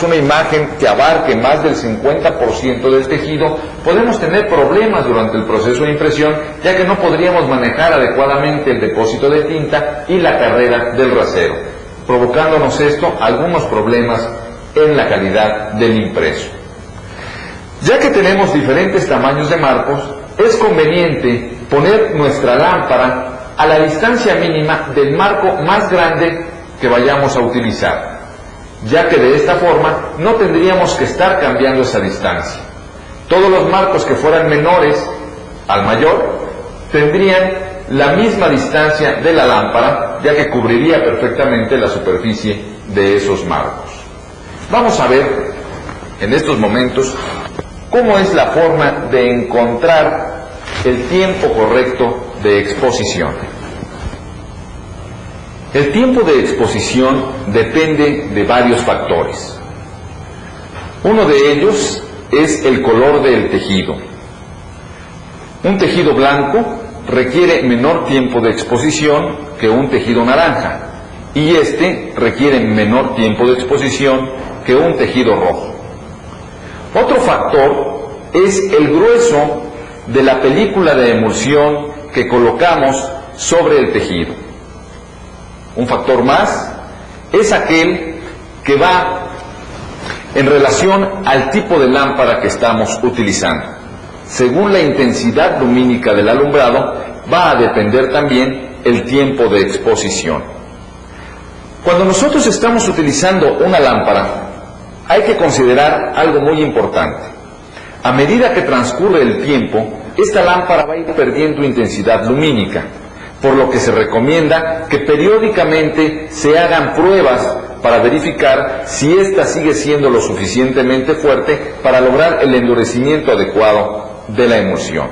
una imagen que abarque más del 50% del tejido, podemos tener problemas durante el proceso de impresión, ya que no podríamos manejar adecuadamente el depósito de tinta y la carrera del rasero, provocándonos esto algunos problemas en la calidad del impreso. Ya que tenemos diferentes tamaños de marcos, es conveniente poner nuestra lámpara a la distancia mínima del marco más grande que vayamos a utilizar, ya que de esta forma no tendríamos que estar cambiando esa distancia. Todos los marcos que fueran menores al mayor tendrían la misma distancia de la lámpara, ya que cubriría perfectamente la superficie de esos marcos. Vamos a ver en estos momentos cómo es la forma de encontrar el tiempo correcto de exposición. El tiempo de exposición depende de varios factores. Uno de ellos es el color del tejido. Un tejido blanco requiere menor tiempo de exposición que un tejido naranja, y este requiere menor tiempo de exposición que un tejido rojo. Otro factor es el grueso de la película de emulsión que colocamos sobre el tejido. Un factor más es aquel que va en relación al tipo de lámpara que estamos utilizando. Según la intensidad lumínica del alumbrado, va a depender también el tiempo de exposición. Cuando nosotros estamos utilizando una lámpara, hay que considerar algo muy importante. A medida que transcurre el tiempo, esta lámpara va a ir perdiendo intensidad lumínica, por lo que se recomienda que periódicamente se hagan pruebas para verificar si ésta sigue siendo lo suficientemente fuerte para lograr el endurecimiento adecuado de la emulsión.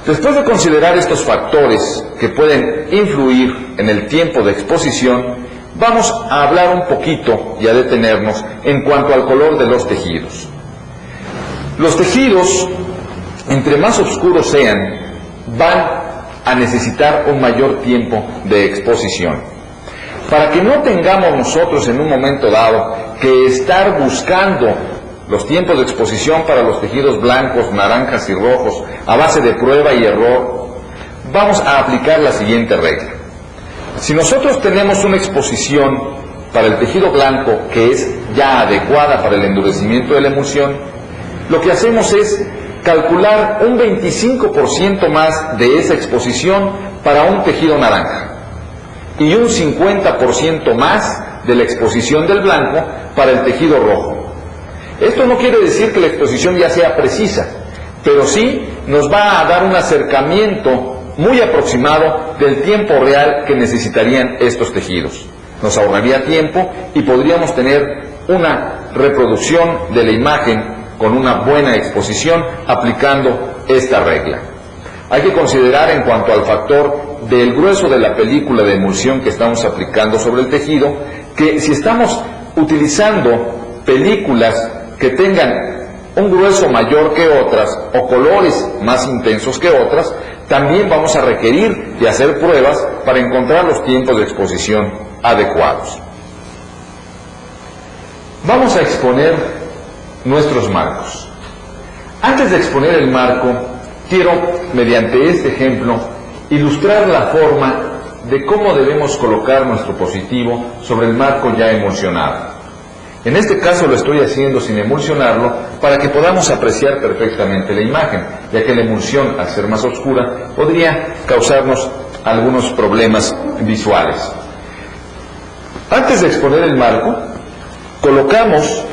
Después de considerar estos factores que pueden influir en el tiempo de exposición, vamos a hablar un poquito y a detenernos en cuanto al color de los tejidos. Los tejidos, entre más oscuros sean, van a necesitar un mayor tiempo de exposición. Para que no tengamos nosotros en un momento dado que estar buscando los tiempos de exposición para los tejidos blancos, naranjas y rojos a base de prueba y error, vamos a aplicar la siguiente regla. Si nosotros tenemos una exposición para el tejido blanco que es ya adecuada para el endurecimiento de la emulsión, lo que hacemos es calcular un 25% más de esa exposición para un tejido naranja y un 50% más de la exposición del blanco para el tejido rojo. Esto no quiere decir que la exposición ya sea precisa, pero sí nos va a dar un acercamiento muy aproximado del tiempo real que necesitarían estos tejidos. Nos ahorraría tiempo y podríamos tener una reproducción de la imagen con una buena exposición aplicando esta regla. Hay que considerar en cuanto al factor del grueso de la película de emulsión que estamos aplicando sobre el tejido, que si estamos utilizando películas que tengan un grueso mayor que otras o colores más intensos que otras, también vamos a requerir de hacer pruebas para encontrar los tiempos de exposición adecuados. Vamos a exponer nuestros marcos. Antes de exponer el marco, quiero, mediante este ejemplo, ilustrar la forma de cómo debemos colocar nuestro positivo sobre el marco ya emulsionado. En este caso lo estoy haciendo sin emulsionarlo para que podamos apreciar perfectamente la imagen, ya que la emulsión, al ser más oscura, podría causarnos algunos problemas visuales. Antes de exponer el marco, colocamos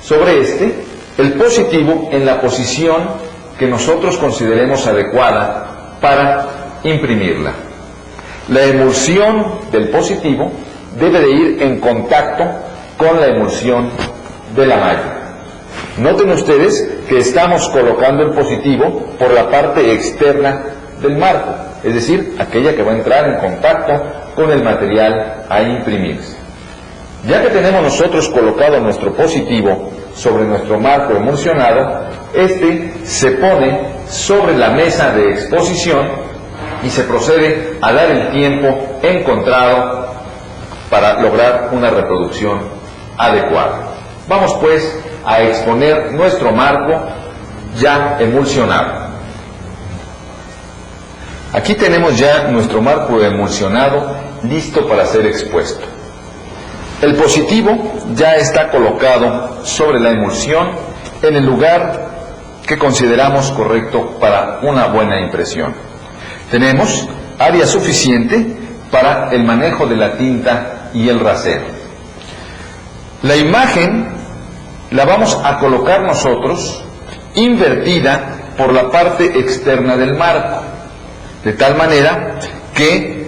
sobre este el positivo en la posición que nosotros consideremos adecuada para imprimirla. La emulsión del positivo debe de ir en contacto con la emulsión de la malla. Noten ustedes que estamos colocando el positivo por la parte externa del marco, es decir, aquella que va a entrar en contacto con el material a imprimirse. Ya que tenemos nosotros colocado nuestro positivo sobre nuestro marco emulsionado, este se pone sobre la mesa de exposición y se procede a dar el tiempo encontrado para lograr una reproducción adecuada. Vamos pues a exponer nuestro marco ya emulsionado. Aquí tenemos ya nuestro marco emulsionado listo para ser expuesto. El positivo ya está colocado sobre la emulsión en el lugar que consideramos correcto para una buena impresión. Tenemos área suficiente para el manejo de la tinta y el rasero. La imagen la vamos a colocar nosotros invertida por la parte externa del marco, de tal manera que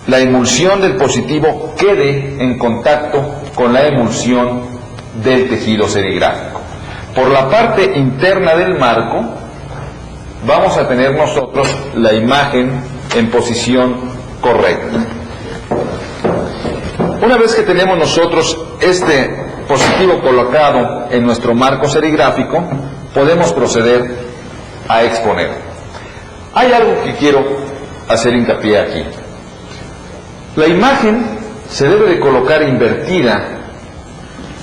la emulsión del positivo quede en contacto con la emulsión del tejido serigráfico. Por la parte interna del marco vamos a tener nosotros la imagen en posición correcta. Una vez que tenemos nosotros este positivo colocado en nuestro marco serigráfico, podemos proceder a exponer. Hay algo que quiero hacer hincapié aquí. La imagen se debe de colocar invertida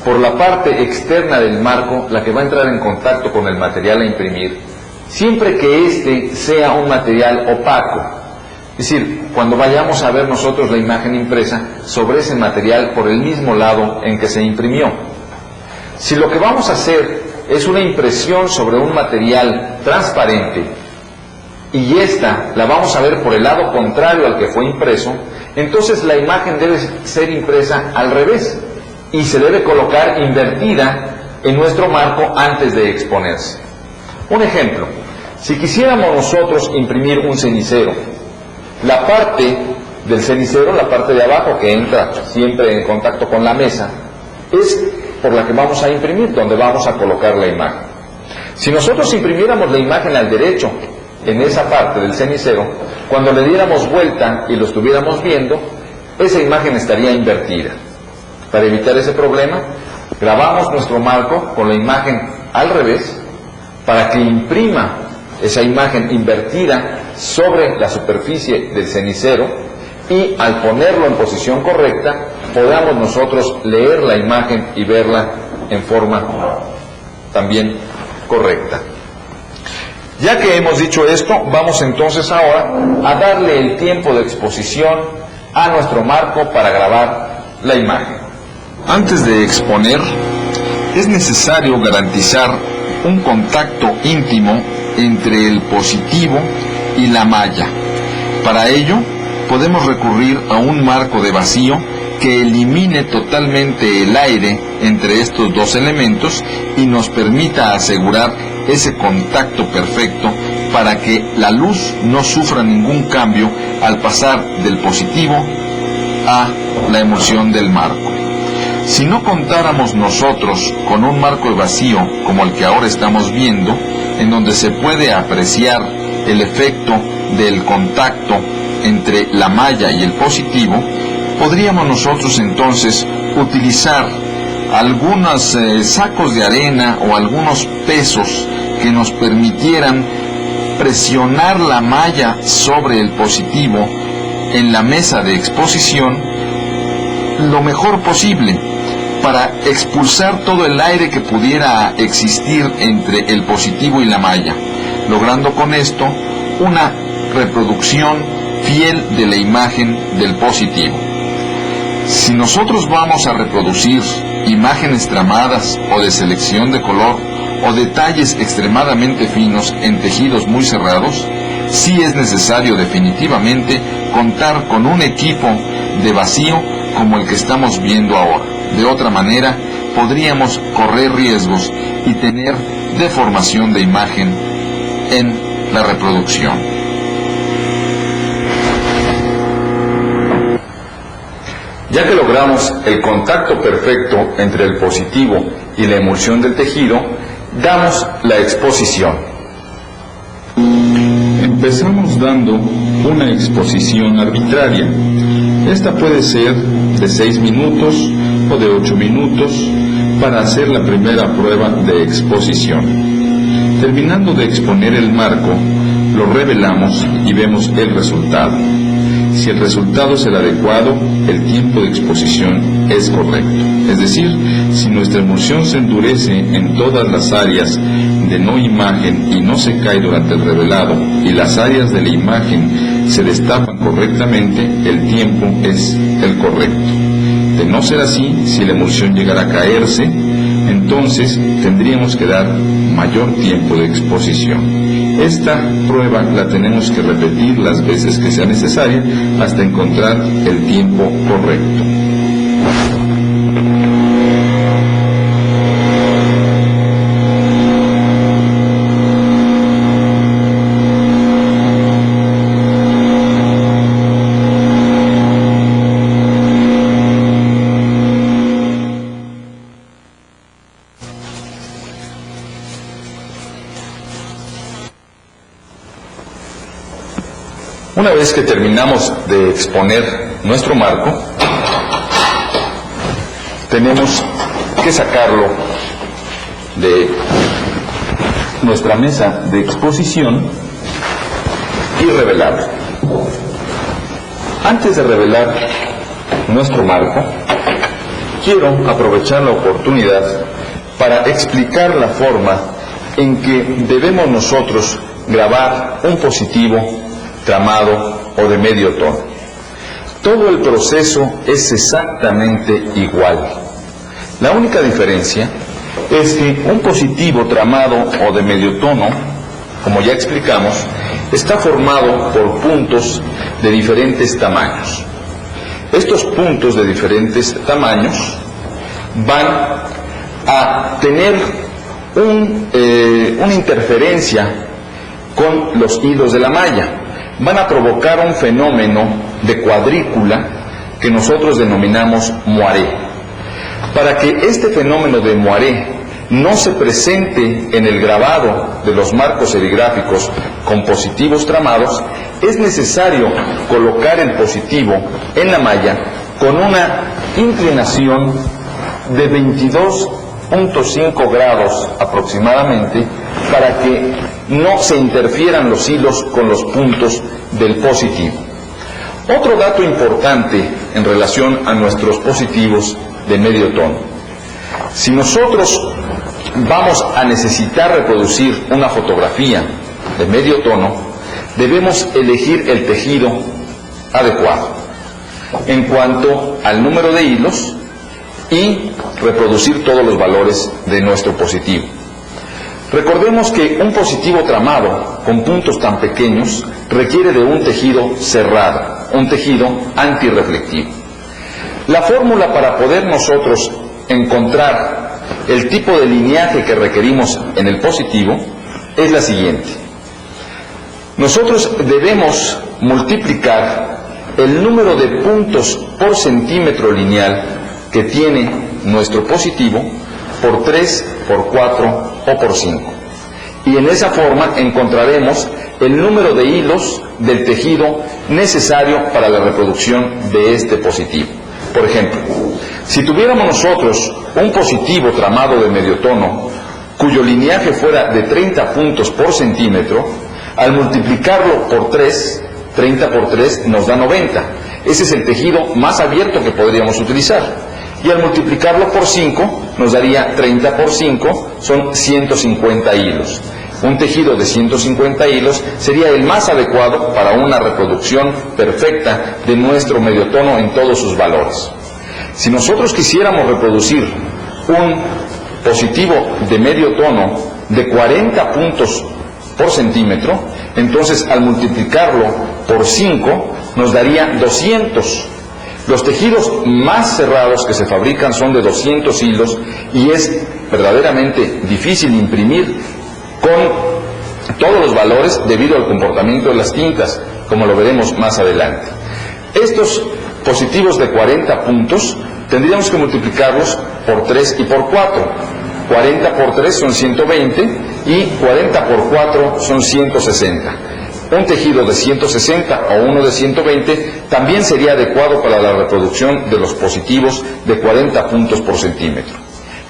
por la parte externa del marco, la que va a entrar en contacto con el material a imprimir, siempre que éste sea un material opaco. Es decir, cuando vayamos a ver nosotros la imagen impresa sobre ese material por el mismo lado en que se imprimió. Si lo que vamos a hacer es una impresión sobre un material transparente y esta la vamos a ver por el lado contrario al que fue impreso, entonces la imagen debe ser impresa al revés y se debe colocar invertida en nuestro marco antes de exponerse. Un ejemplo, si quisiéramos nosotros imprimir un cenicero, la parte del cenicero, la parte de abajo que entra siempre en contacto con la mesa, es por la que vamos a imprimir, donde vamos a colocar la imagen. Si nosotros imprimiéramos la imagen al derecho, en esa parte del cenicero, cuando le diéramos vuelta y lo estuviéramos viendo, esa imagen estaría invertida. Para evitar ese problema, grabamos nuestro marco con la imagen al revés, para que imprima esa imagen invertida sobre la superficie del cenicero y al ponerlo en posición correcta podamos nosotros leer la imagen y verla en forma también correcta. Ya que hemos dicho esto, vamos entonces ahora a darle el tiempo de exposición a nuestro marco para grabar la imagen. Antes de exponer, es necesario garantizar un contacto íntimo entre el positivo y la malla. Para ello, podemos recurrir a un marco de vacío que elimine totalmente el aire entre estos dos elementos y nos permita asegurar ese contacto perfecto para que la luz no sufra ningún cambio al pasar del positivo a la emulsión del marco. Si no contáramos nosotros con un marco vacío como el que ahora estamos viendo, en donde se puede apreciar el efecto del contacto entre la malla y el positivo, podríamos nosotros entonces utilizar algunos sacos de arena o algunos pesos que nos permitieran presionar la malla sobre el positivo en la mesa de exposición lo mejor posible para expulsar todo el aire que pudiera existir entre el positivo y la malla, logrando con esto una reproducción fiel de la imagen del positivo. Si nosotros vamos a reproducir imágenes tramadas o de selección de color o detalles extremadamente finos en tejidos muy cerrados, sí es necesario definitivamente contar con un equipo de vacío como el que estamos viendo ahora. De otra manera, podríamos correr riesgos y tener deformación de imagen en la reproducción. Ya que logramos el contacto perfecto entre el positivo y la emulsión del tejido, damos la exposición. Empezamos dando una exposición arbitraria. Esta puede ser de 6 minutos o de 8 minutos para hacer la primera prueba de exposición. Terminando de exponer el marco, lo revelamos y vemos el resultado. si el resultado es el adecuado, el tiempo de exposición es correcto. Es decir, si nuestra emulsión se endurece en todas las áreas de no imagen y no se cae durante el revelado, y las áreas de la imagen se destapan correctamente, el tiempo es el correcto. De no ser así, si la emulsión llegara a caerse, entonces tendríamos que dar mayor tiempo de exposición. Esta prueba la tenemos que repetir las veces que sea necesaria hasta encontrar el tiempo correcto. Una vez que terminamos de exponer nuestro marco, tenemos que sacarlo de nuestra mesa de exposición y revelarlo. Antes de revelar nuestro marco, quiero aprovechar la oportunidad para explicar la forma en que debemos nosotros grabar un positivo tramado o de medio tono. Todo el proceso es exactamente igual. La única diferencia es que un positivo tramado o de medio tono, como ya explicamos, está formado por puntos de diferentes tamaños. Estos puntos de diferentes tamaños van a tener una interferencia con los hilos de la malla. Van a provocar un fenómeno de cuadrícula que nosotros denominamos moiré. Para que este fenómeno de moiré no se presente en el grabado de los marcos serigráficos con positivos tramados, es necesario colocar el positivo en la malla con una inclinación de 22.5 grados aproximadamente, para que no se interfieran los hilos con los puntos del positivo. Otro dato importante en relación a nuestros positivos de medio tono: si nosotros vamos a necesitar reproducir una fotografía de medio tono, debemos elegir el tejido adecuado en cuanto al número de hilos y reproducir todos los valores de nuestro positivo. Recordemos que un positivo tramado con puntos tan pequeños requiere de un tejido cerrado, un tejido antirreflectivo. La fórmula para poder nosotros encontrar el tipo de lineaje que requerimos en el positivo es la siguiente. Nosotros debemos multiplicar el número de puntos por centímetro lineal que tiene nuestro positivo por 3, por 4 o por 5. Y en esa forma encontraremos el número de hilos del tejido necesario para la reproducción de este positivo. Por ejemplo, si tuviéramos nosotros un positivo tramado de medio tono cuyo lineaje fuera de 30 puntos por centímetro, al multiplicarlo por 3, 30 por 3 nos da 90. Ese es el tejido más abierto que podríamos utilizar. Y al multiplicarlo por 5 nos daría 30 por 5, son 150 hilos. Un tejido de 150 hilos sería el más adecuado para una reproducción perfecta de nuestro medio tono en todos sus valores. Si nosotros quisiéramos reproducir un positivo de medio tono de 40 puntos por centímetro, entonces al multiplicarlo por 5 nos daría 200. Los tejidos más cerrados que se fabrican son de 200 hilos y es verdaderamente difícil imprimir con todos los valores debido al comportamiento de las tintas, como lo veremos más adelante. Estos positivos de 40 puntos tendríamos que multiplicarlos por 3 y por 4. 40 por 3 son 120 y 40 por 4 son 160. Un tejido de 160 o uno de 120 también sería adecuado para la reproducción de los positivos de 40 puntos por centímetro.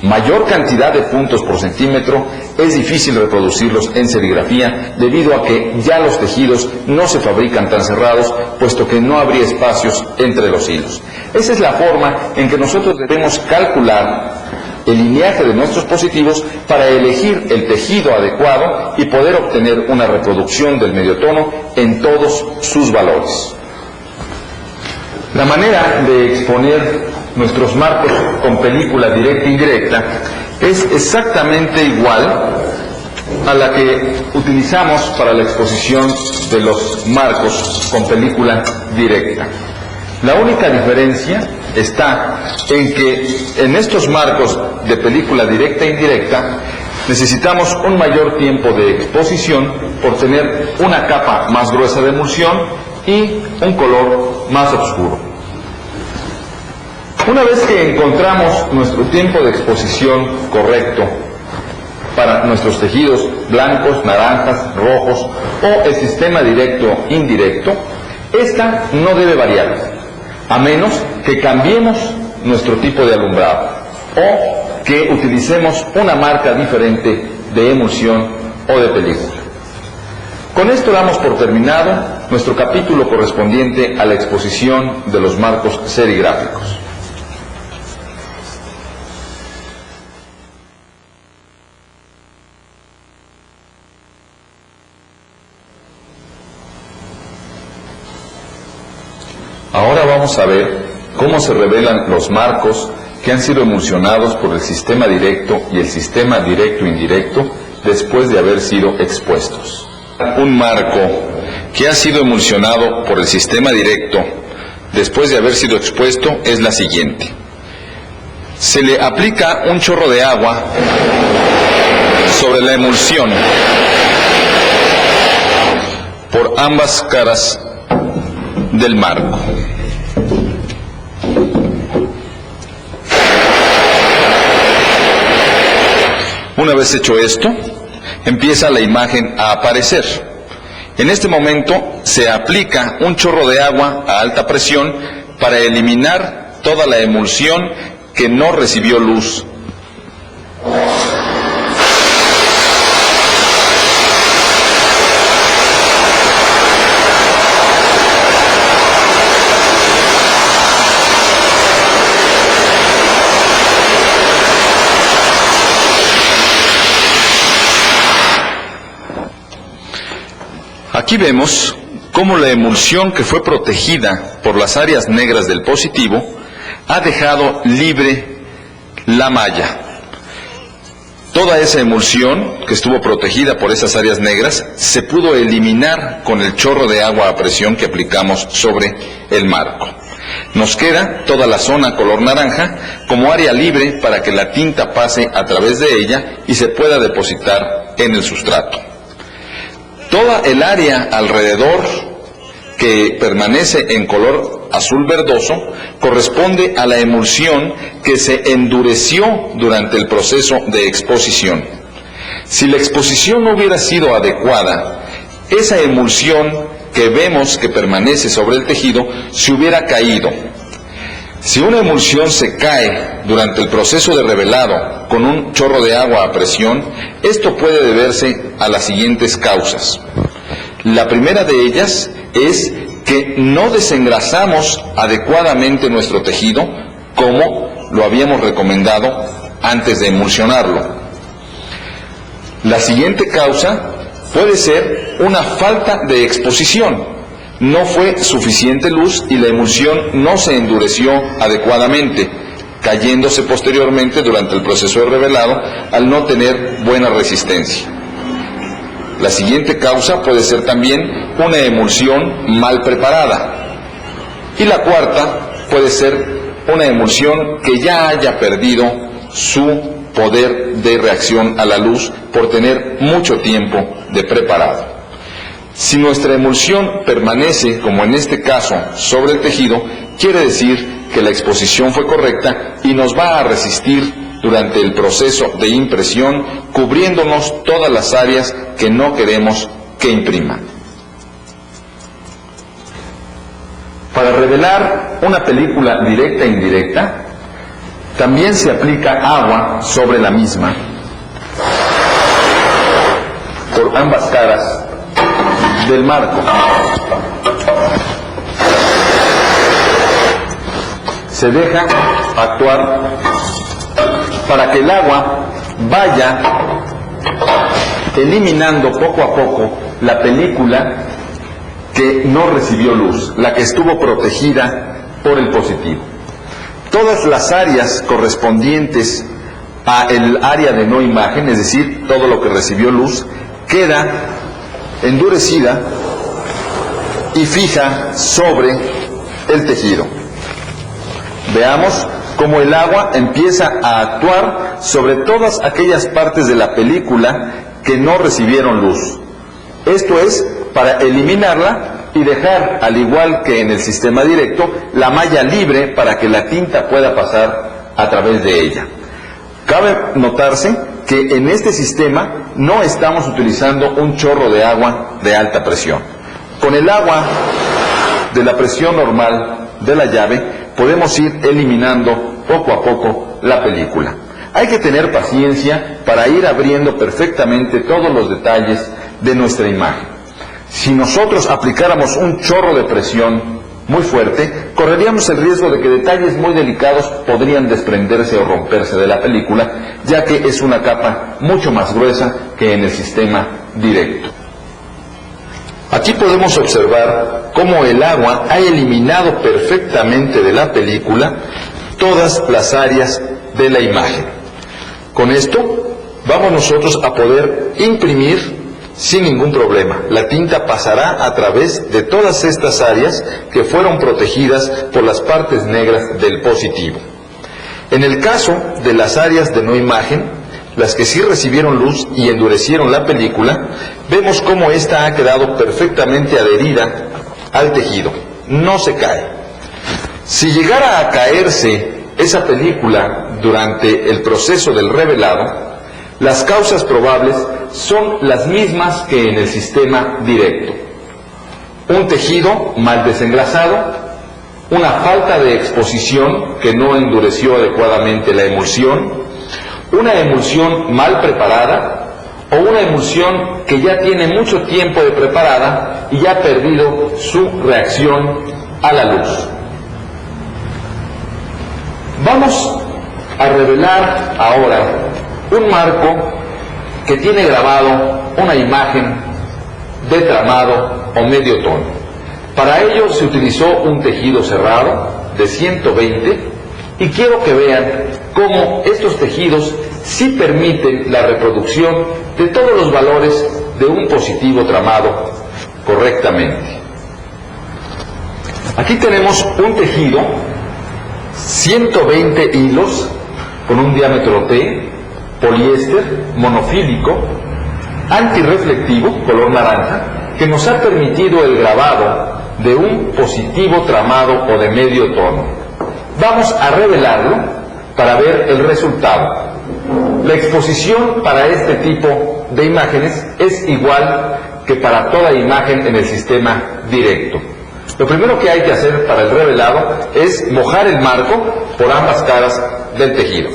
mayor cantidad de puntos por centímetro, es difícil reproducirlos en serigrafía debido a que ya los tejidos no se fabrican tan cerrados, puesto que no habría espacios entre los hilos. Esa es la forma en que nosotros debemos calcular el lineaje de nuestros positivos para elegir el tejido adecuado y poder obtener una reproducción del mediotono en todos sus valores. La manera de exponer nuestros marcos con película directa e indirecta es exactamente igual a la que utilizamos para la exposición de los marcos con película directa. La única diferencia está en que en estos marcos de película directa e indirecta necesitamos un mayor tiempo de exposición por tener una capa más gruesa de emulsión y un color más oscuro. Una vez que encontramos nuestro tiempo de exposición correcto para nuestros tejidos blancos, naranjas, rojos o el sistema directo-indirecto, esta no debe variar, a menos que cambiemos nuestro tipo de alumbrado o que utilicemos una marca diferente de emulsión o de película. Con esto damos por terminado nuestro capítulo correspondiente a la exposición de los marcos serigráficos. Ahora vamos a ver cómo se revelan los marcos que han sido emulsionados por el sistema directo y el sistema directo-indirecto después de haber sido expuestos. Un marco que ha sido emulsionado por el sistema directo después de haber sido expuesto es la siguiente. Se le aplica un chorro de agua sobre la emulsión por ambas caras del marco. Una vez hecho esto, empieza la imagen a aparecer. En este momento se aplica un chorro de agua a alta presión para eliminar toda la emulsión que no recibió luz. Aquí vemos cómo la emulsión que fue protegida por las áreas negras del positivo ha dejado libre la malla. Toda esa emulsión que estuvo protegida por esas áreas negras se pudo eliminar con el chorro de agua a presión que aplicamos sobre el marco. Nos queda toda la zona color naranja como área libre para que la tinta pase a través de ella y se pueda depositar en el sustrato. Toda el área alrededor que permanece en color azul verdoso corresponde a la emulsión que se endureció durante el proceso de exposición. Si la exposición no hubiera sido adecuada, esa emulsión que vemos que permanece sobre el tejido se hubiera caído. Si una emulsión se cae durante el proceso de revelado con un chorro de agua a presión, esto puede deberse a las siguientes causas. La primera de ellas es que no desengrasamos adecuadamente nuestro tejido como lo habíamos recomendado antes de emulsionarlo. La siguiente causa puede ser una falta de exposición. No fue suficiente luz y la emulsión no se endureció adecuadamente, cayéndose posteriormente durante el proceso de revelado al no tener buena resistencia. La siguiente causa puede ser también una emulsión mal preparada. Y la cuarta puede ser una emulsión que ya haya perdido su poder de reacción a la luz por tener mucho tiempo de preparado. Si nuestra emulsión permanece, como en este caso, sobre el tejido, quiere decir que la exposición fue correcta y nos va a resistir durante el proceso de impresión, cubriéndonos todas las áreas que no queremos que impriman. Para revelar una película directa e indirecta, También se aplica agua sobre la misma por ambas caras del marco. Se deja actuar para que el agua vaya eliminando poco a poco la película que no recibió luz, la que estuvo protegida por el positivo. Todas las áreas correspondientes a el área de no imagen, es decir, todo lo que recibió luz, queda endurecida y fija sobre el tejido. Veamos cómo el agua empieza a actuar sobre todas aquellas partes de la película que no recibieron luz. Esto es para eliminarla y dejar, al igual que en el sistema directo, la malla libre para que la tinta pueda pasar a través de ella. Cabe notarse que en este sistema no estamos utilizando un chorro de agua de alta presión. Con el agua de la presión normal de la llave podemos ir eliminando poco a poco la película. Hay que tener paciencia para ir abriendo perfectamente todos los detalles de nuestra imagen. Si nosotros aplicáramos un chorro de presión muy fuerte, correríamos el riesgo de que detalles muy delicados podrían desprenderse o romperse de la película, ya que es una capa mucho más gruesa que en el sistema directo. Aquí podemos observar cómo el agua ha eliminado perfectamente de la película todas las áreas de la imagen. Con esto vamos nosotros a poder imprimir sin ningún problema. La tinta pasará a través de todas estas áreas que fueron protegidas por las partes negras del positivo. En el caso de las áreas de no imagen, las que sí recibieron luz y endurecieron la película, vemos cómo ésta ha quedado perfectamente adherida al tejido, no se cae. Si llegara a caerse esa película durante el proceso del revelado, las causas probables son las mismas que en el sistema directo. Un tejido mal desengrasado, una falta de exposición que no endureció adecuadamente la emulsión, una emulsión mal preparada o una emulsión que ya tiene mucho tiempo de preparada y ya ha perdido su reacción a la luz. Vamos a revelar ahora un marco que tiene grabado una imagen de tramado o medio tono. Para ello se utilizó un tejido cerrado de 120 y quiero que vean cómo estos tejidos sí permiten la reproducción de todos los valores de un positivo tramado correctamente. Aquí tenemos un tejido, 120 hilos con un diámetro T, poliéster, monofílico, antirreflectivo, color naranja, que nos ha permitido el grabado de un positivo tramado o de medio tono. Vamos a revelarlo para ver el resultado. La exposición para este tipo de imágenes es igual que para toda imagen en el sistema directo. Lo primero que hay que hacer para el revelado es mojar el marco por ambas caras del tejido.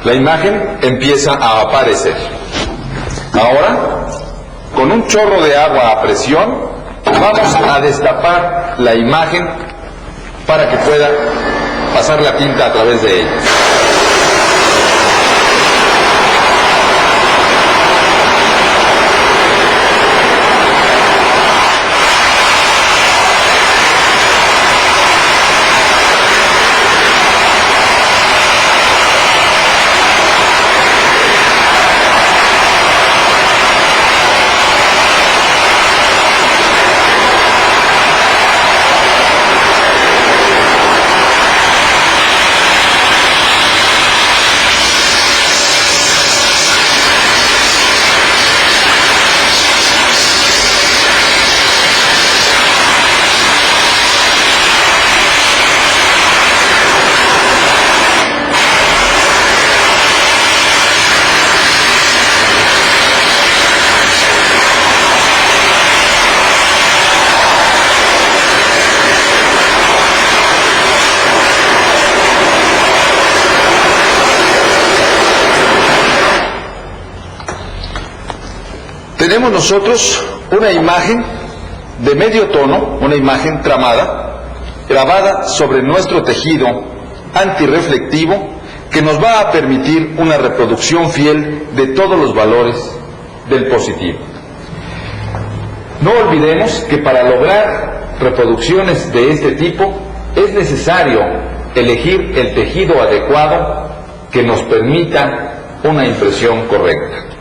La imagen empieza a aparecer. Ahora, con un chorro de agua a presión, vamos a destapar la imagen para que pueda pasar la tinta a través de ella. tenemos nosotros una imagen de medio tono, una imagen tramada, grabada sobre nuestro tejido antirreflectivo, que nos va a permitir una reproducción fiel de todos los valores del positivo. No olvidemos que para lograr reproducciones de este tipo es necesario elegir el tejido adecuado que nos permita una impresión correcta.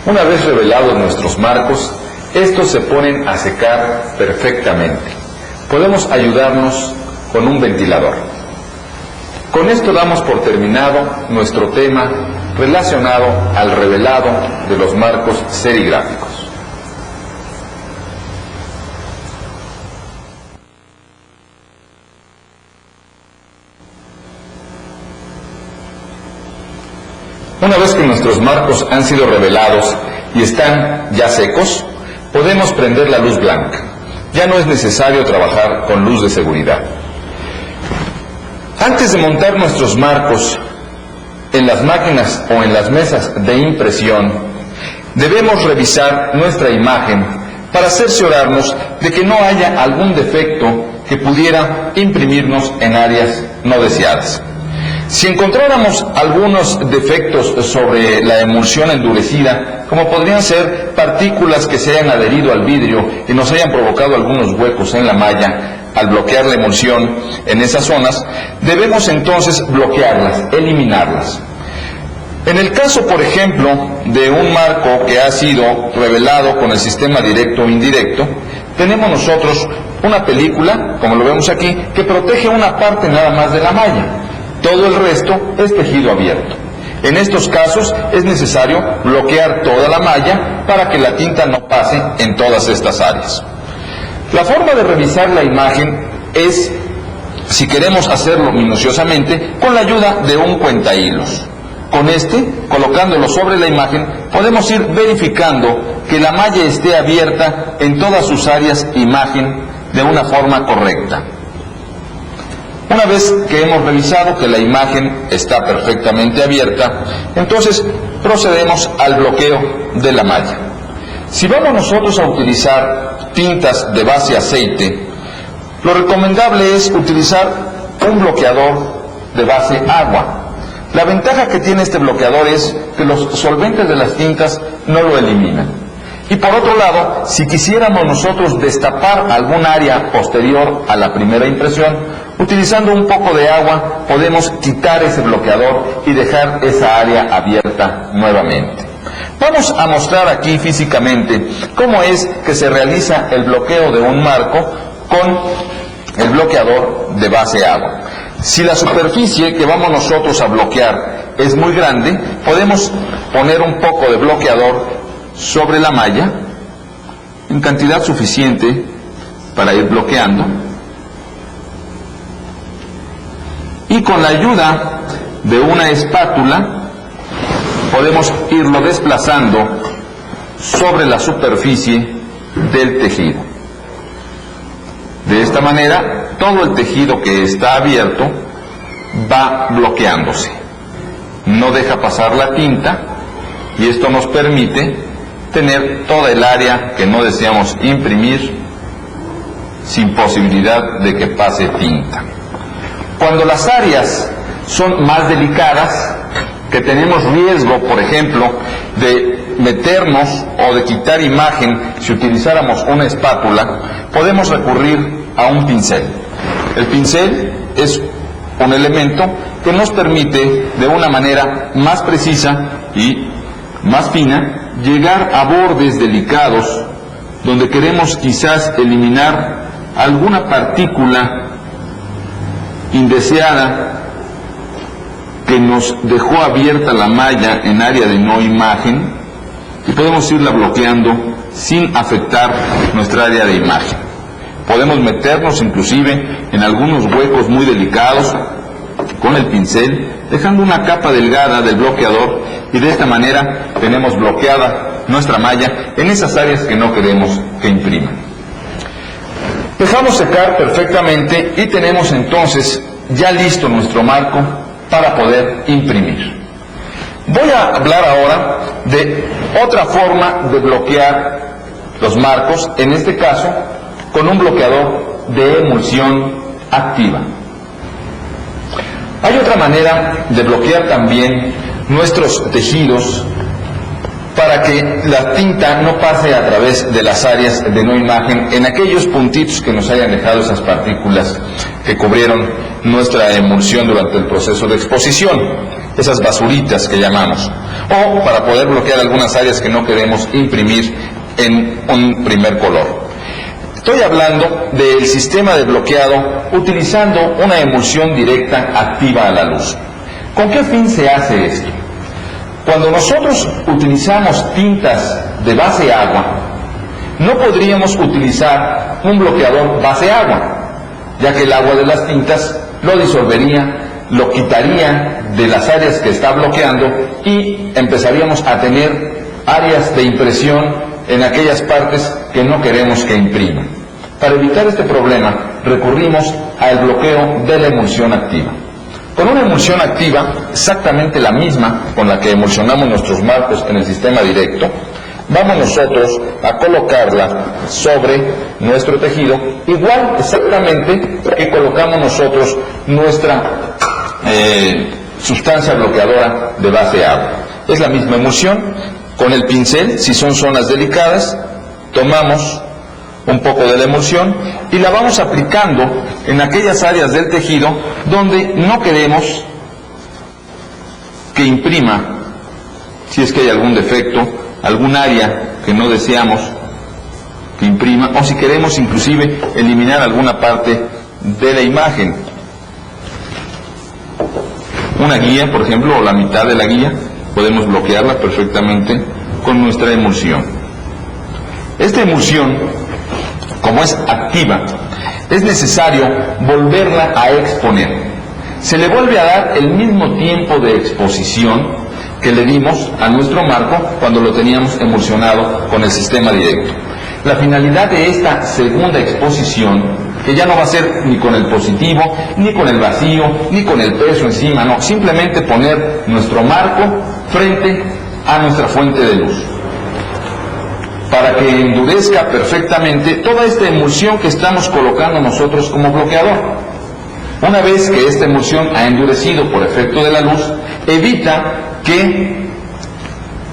Una vez revelados nuestros marcos, estos se ponen a secar perfectamente. Podemos ayudarnos con un ventilador. Con esto damos por terminado nuestro tema relacionado al revelado de los marcos serigráficos. Una vez que nuestros marcos han sido revelados y están ya secos, podemos prender la luz blanca. Ya no es necesario trabajar con luz de seguridad. Antes de montar nuestros marcos en las máquinas o en las mesas de impresión, debemos revisar nuestra imagen para cerciorarnos de que no haya algún defecto que pudiera imprimirnos en áreas no deseadas. Si encontráramos algunos defectos sobre la emulsión endurecida, como podrían ser partículas que se hayan adherido al vidrio y nos hayan provocado algunos huecos en la malla al bloquear la emulsión en esas zonas, debemos entonces bloquearlas, eliminarlas. En el caso, por ejemplo, de un marco que ha sido revelado con el sistema directo o indirecto, tenemos nosotros una película, como lo vemos aquí, que protege una parte nada más de la malla. Todo el resto es tejido abierto. En estos casos es necesario bloquear toda la malla para que la tinta no pase en todas estas áreas. La forma de revisar la imagen es, si queremos hacerlo minuciosamente, con la ayuda de un cuentahilos. Con este, colocándolo sobre la imagen, podemos ir verificando que la malla esté abierta en todas sus áreas imagen de una forma correcta. Una vez que hemos revisado que la imagen está perfectamente abierta, entonces procedemos al bloqueo de la malla. Si vamos nosotros a utilizar tintas de base aceite, lo recomendable es utilizar un bloqueador de base agua. La ventaja que tiene este bloqueador es que los solventes de las tintas no lo eliminan. Y por otro lado, si quisiéramos nosotros destapar algún área posterior a la primera impresión, utilizando un poco de agua podemos quitar ese bloqueador y dejar esa área abierta nuevamente. Vamos a mostrar aquí físicamente cómo es que se realiza el bloqueo de un marco con el bloqueador de base agua. Si la superficie que vamos nosotros a bloquear es muy grande, podemos poner un poco de bloqueador sobre la malla en cantidad suficiente para ir bloqueando, y con la ayuda de una espátula podemos irlo desplazando sobre la superficie del tejido. De esta manera, todo el tejido que está abierto va bloqueándose, no deja pasar la tinta, y esto nos permite tener toda el área que no deseamos imprimir sin posibilidad de que pase tinta. Cuando las áreas son más delicadas, que tenemos riesgo, por ejemplo, de meternos o de quitar imagen si utilizáramos una espátula, podemos recurrir a un pincel. El pincel es un elemento que nos permite de una manera más precisa y más fina llegar a bordes delicados donde queremos quizás eliminar alguna partícula indeseada que nos dejó abierta la malla en área de no imagen, y podemos irla bloqueando sin afectar nuestra área de imagen. Podemos meternos inclusive en algunos huecos muy delicados con el pincel, dejando una capa delgada del bloqueador, y de esta manera tenemos bloqueada nuestra malla en esas áreas que no queremos que impriman. Dejamos secar perfectamente y tenemos entonces ya listo nuestro marco para poder imprimir. Voy a hablar ahora de otra forma de bloquear los marcos, en este caso con un bloqueador de emulsión activa. Hay otra manera de bloquear también nuestros tejidos para que la tinta no pase a través de las áreas de no imagen en aquellos puntitos que nos hayan dejado esas partículas que cubrieron nuestra emulsión durante el proceso de exposición, esas basuritas que llamamos, o para poder bloquear algunas áreas que no queremos imprimir en un primer color. Estoy hablando del sistema de bloqueado utilizando una emulsión directa activa a la luz. ¿Con qué fin se hace esto? Cuando nosotros utilizamos tintas de base agua, no podríamos utilizar un bloqueador base agua, ya que el agua de las tintas lo disolvería, lo quitaría de las áreas que está bloqueando y empezaríamos a tener áreas de impresión en aquellas partes que no queremos que imprima. Para evitar este problema, recurrimos al bloqueo de la emulsión activa. Con una emulsión activa, exactamente la misma con la que emulsionamos nuestros marcos en el sistema directo, vamos nosotros a colocarla sobre nuestro tejido, igual exactamente que colocamos nosotros nuestra sustancia bloqueadora de base agua. Es la misma emulsión. Con el pincel, si son zonas delicadas, tomamos un poco de la emulsión y la vamos aplicando en aquellas áreas del tejido donde no queremos que imprima, si es que hay algún defecto, algún área que no deseamos que imprima, o si queremos inclusive eliminar alguna parte de la imagen. Una guía, por ejemplo, o la mitad de la guía, podemos bloquearla perfectamente con nuestra emulsión. Esta emulsión, como es activa, es necesario volverla a exponer. Se le vuelve a dar el mismo tiempo de exposición que le dimos a nuestro marco cuando lo teníamos emulsionado con el sistema directo. La finalidad de esta segunda exposición, que ya no va a ser ni con el positivo, ni con el vacío, ni con el peso encima, no, simplemente poner nuestro marco frente a nuestra fuente de luz, para que endurezca perfectamente toda esta emulsión que estamos colocando nosotros como bloqueador. Una vez que esta emulsión ha endurecido por efecto de la luz, evita que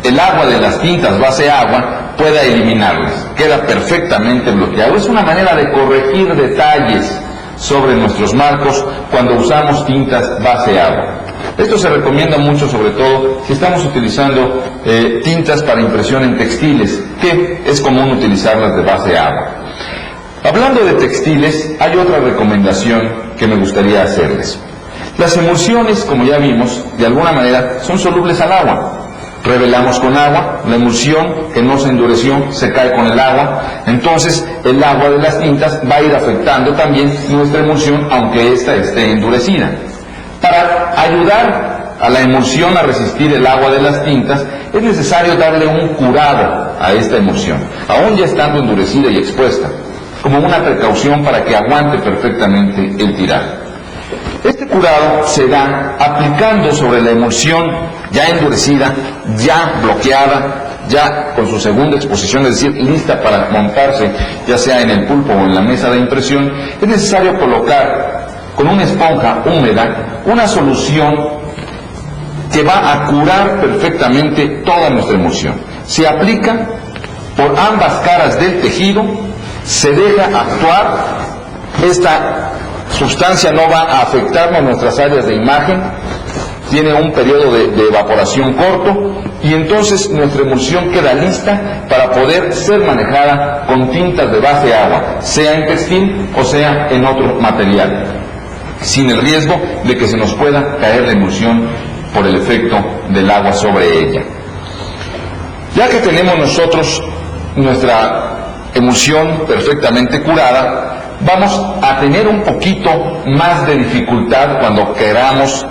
el agua de las tintas base agua pueda eliminarlas. Queda perfectamente bloqueado. Es una manera de corregir detalles sobre nuestros marcos cuando usamos tintas base agua. Esto se recomienda mucho, sobre todo si estamos utilizando tintas para impresión en textiles, que es común utilizarlas de base agua. Hablando de textiles, hay otra recomendación que me gustaría hacerles. Las emulsiones, como ya vimos, de alguna manera son solubles al agua. Revelamos con agua, la emulsión que no se endureció se cae con el agua, entonces el agua de las tintas va a ir afectando también nuestra emulsión, aunque ésta esté endurecida. Para ayudar a la emulsión a resistir el agua de las tintas, es necesario darle un curado a esta emulsión, aún ya estando endurecida y expuesta, como una precaución para que aguante perfectamente el tirar. Este curado se da aplicando sobre la emulsión ya endurecida, ya bloqueada, ya con su segunda exposición, es decir, lista para montarse, ya sea en el pulpo o en la mesa de impresión. Es necesario colocar con una esponja húmeda una solución que va a curar perfectamente toda nuestra emulsión. Se aplica por ambas caras del tejido, se deja actuar. Esta sustancia no va a afectarnos nuestras áreas de imagen, tiene un periodo de evaporación corto y entonces nuestra emulsión queda lista para poder ser manejada con tintas de base agua, sea en textil o sea en otro material, sin el riesgo de que se nos pueda caer la emulsión por el efecto del agua sobre ella. Ya que tenemos nosotros nuestra emulsión perfectamente curada, vamos a tener un poquito más de dificultad cuando queramos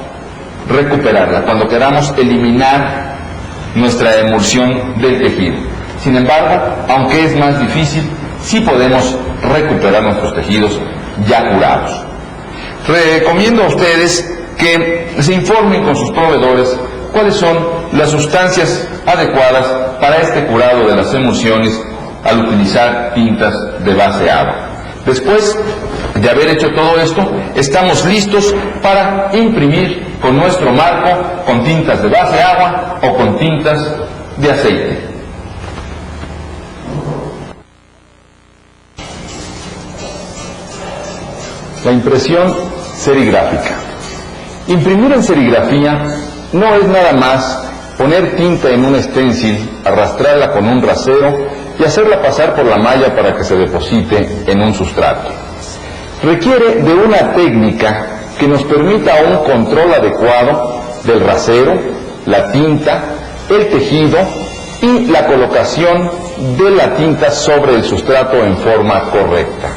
recuperarla, cuando queramos eliminar nuestra emulsión del tejido. Sin embargo, aunque es más difícil, sí podemos recuperar nuestros tejidos ya curados. Recomiendo a ustedes que se informen con sus proveedores cuáles son las sustancias adecuadas para este curado de las emulsiones al utilizar tintas de base agua. Después de haber hecho todo esto, estamos listos para imprimir con nuestro marco con tintas de base agua o con tintas de aceite. La impresión serigráfica. Imprimir en serigrafía no es nada más poner tinta en un stencil, arrastrarla con un rasero y hacerla pasar por la malla para que se deposite en un sustrato. Requiere de una técnica que nos permita un control adecuado del rasero, la tinta, el tejido y la colocación de la tinta sobre el sustrato en forma correcta.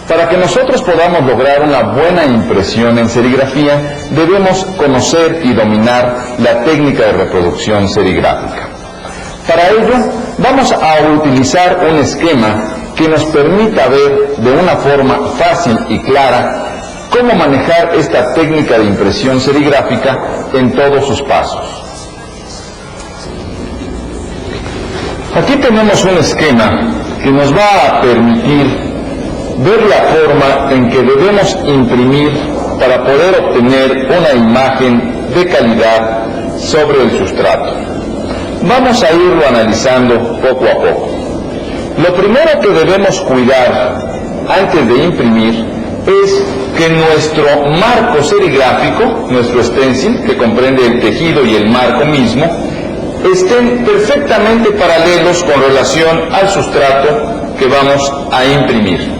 Para que nosotros podamos lograr una buena impresión en serigrafía, debemos conocer y dominar la técnica de reproducción serigráfica. Para ello, vamos a utilizar un esquema que nos permita ver de una forma fácil y clara cómo manejar esta técnica de impresión serigráfica en todos sus pasos. Aquí tenemos un esquema que nos va a permitir ver la forma en que debemos imprimir para poder obtener una imagen de calidad sobre el sustrato. Vamos a irlo analizando poco a poco. Lo primero que debemos cuidar antes de imprimir es que nuestro marco serigráfico, nuestro stencil, que comprende el tejido y el marco mismo, estén perfectamente paralelos con relación al sustrato que vamos a imprimir.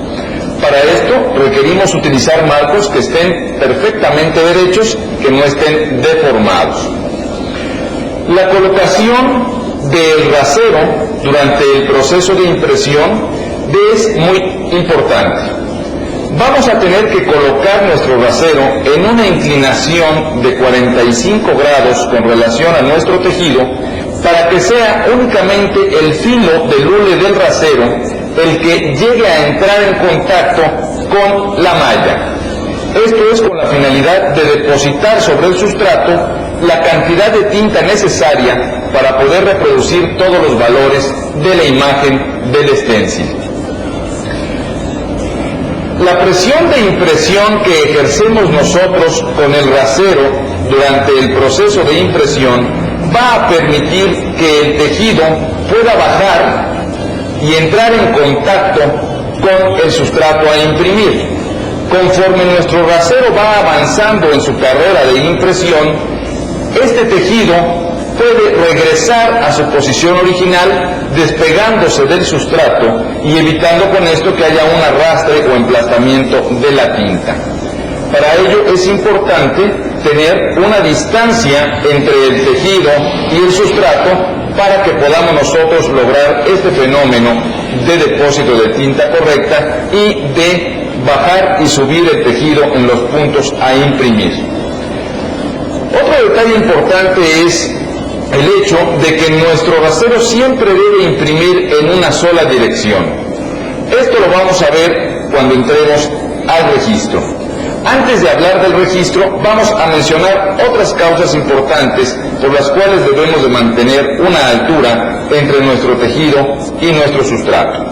Para esto requerimos utilizar marcos que estén perfectamente derechos, que no estén deformados. La colocación del rasero durante el proceso de impresión es muy importante. Vamos a tener que colocar nuestro rasero en una inclinación de 45 grados con relación a nuestro tejido para que sea únicamente el filo del hule del rasero el que llegue a entrar en contacto con la malla. Esto es con la finalidad de depositar sobre el sustrato la cantidad de tinta necesaria para poder reproducir todos los valores de la imagen del stencil. La presión de impresión que ejercemos nosotros con el rasero durante el proceso de impresión va a permitir que el tejido pueda bajar y entrar en contacto con el sustrato a imprimir. Conforme nuestro rasero va avanzando en su carrera de impresión, este tejido puede regresar a su posición original despegándose del sustrato y evitando con esto que haya un arrastre o emplastamiento de la tinta. Para ello es importante tener una distancia entre el tejido y el sustrato para que podamos nosotros lograr este fenómeno de depósito de tinta correcta y de bajar y subir el tejido en los puntos a imprimir. Otro detalle importante es el hecho de que nuestro rasero siempre debe imprimir en una sola dirección. Esto lo vamos a ver cuando entremos al registro. Antes de hablar del registro, vamos a mencionar otras causas importantes por las cuales debemos de mantener una altura entre nuestro tejido y nuestro sustrato.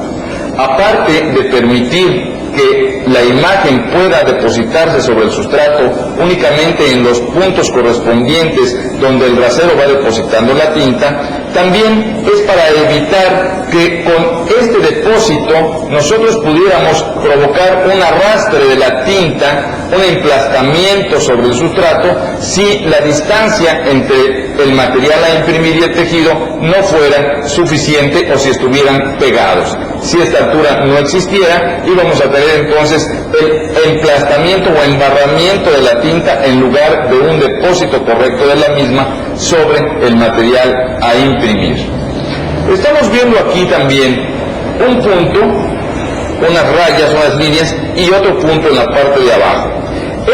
Aparte de permitir que la imagen pueda depositarse sobre el sustrato únicamente en los puntos correspondientes donde el rasero va depositando la tinta, también es para evitar que con este depósito nosotros pudiéramos provocar un arrastre de la tinta, un emplastamiento sobre el sustrato, si la distancia entre el material a imprimir y el tejido no fuera suficiente o si estuvieran pegados. Si esta altura no existiera, íbamos a tener entonces el emplastamiento o embarramiento de la tinta en lugar de un depósito correcto de la misma sobre el material a imprimir. Estamos viendo aquí también un punto, unas rayas, unas líneas y otro punto en la parte de abajo.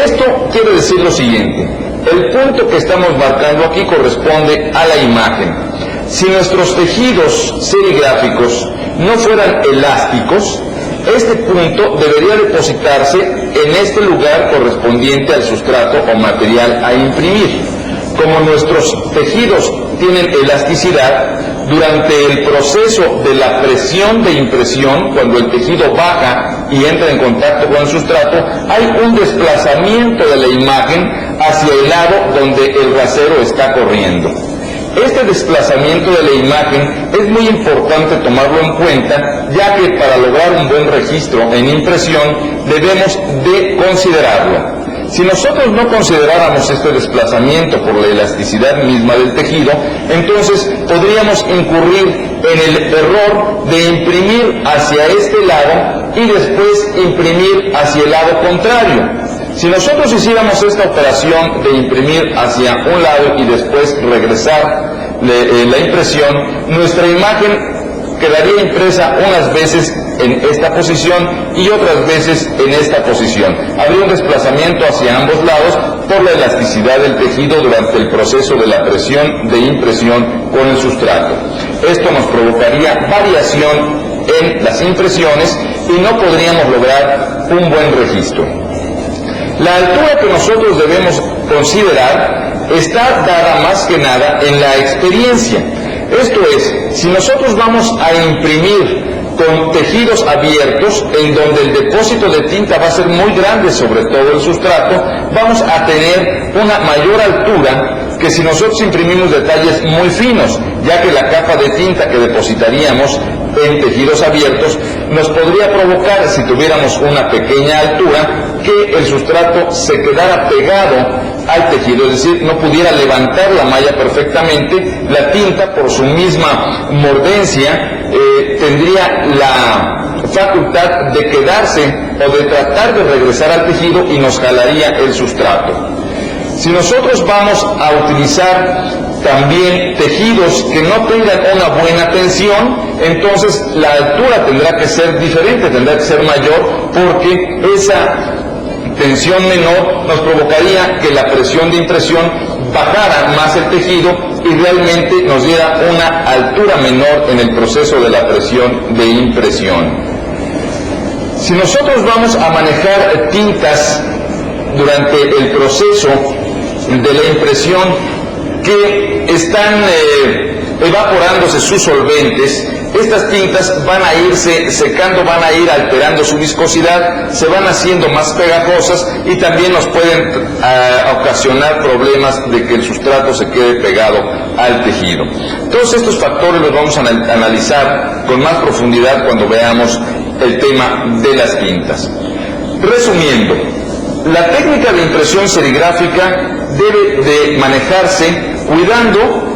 Esto quiere decir lo siguiente: el punto que estamos marcando aquí corresponde a la imagen. Si nuestros tejidos serigráficos no fueran elásticos, este punto debería depositarse en este lugar correspondiente al sustrato o material a imprimir. como nuestros tejidos tienen elasticidad, durante el proceso de la presión de impresión, cuando el tejido baja y entra en contacto con el sustrato, hay un desplazamiento de la imagen hacia el lado donde el rasero está corriendo. Este desplazamiento de la imagen es muy importante tomarlo en cuenta, ya que para lograr un buen registro en impresión debemos de considerarlo. Si nosotros no consideráramos este desplazamiento por la elasticidad misma del tejido, entonces podríamos incurrir en el error de imprimir hacia este lado y después imprimir hacia el lado contrario. Si nosotros hiciéramos esta operación de imprimir hacia un lado y después regresar la impresión, nuestra imagen quedaría impresa unas veces en esta posición y otras veces en esta posición. Habría un desplazamiento hacia ambos lados por la elasticidad del tejido durante el proceso de la presión de impresión con el sustrato. Esto nos provocaría variación en las impresiones y no podríamos lograr un buen registro. La altura que nosotros debemos considerar está dada más que nada en la experiencia. Esto es, si nosotros vamos a imprimir con tejidos abiertos, en donde el depósito de tinta va a ser muy grande sobre todo el sustrato, vamos a tener una mayor altura que si nosotros imprimimos detalles muy finos, ya que la capa de tinta que depositaríamos en tejidos abiertos nos podría provocar, si tuviéramos una pequeña altura, que el sustrato se quedara pegado al tejido, es decir, no pudiera levantar la malla perfectamente. La tinta, por su misma mordencia, tendría la facultad de quedarse o de tratar de regresar al tejido y nos jalaría el sustrato. Si nosotros vamos a utilizar también tejidos que no tengan una buena tensión, entonces la altura tendrá que ser diferente, tendrá que ser mayor, porque esa tensión menor nos provocaría que la presión de impresión bajara más el tejido y realmente nos diera una altura menor en el proceso de la presión de impresión. Si nosotros vamos a manejar tintas durante el proceso de la impresión que están evaporándose sus solventes, estas tintas van a irse secando, van a ir alterando su viscosidad, se van haciendo más pegajosas y también nos pueden ocasionar problemas de que el sustrato se quede pegado al tejido. Todos estos factores los vamos a analizar con más profundidad cuando veamos el tema de las tintas. Resumiendo, la técnica de impresión serigráfica debe de manejarse cuidando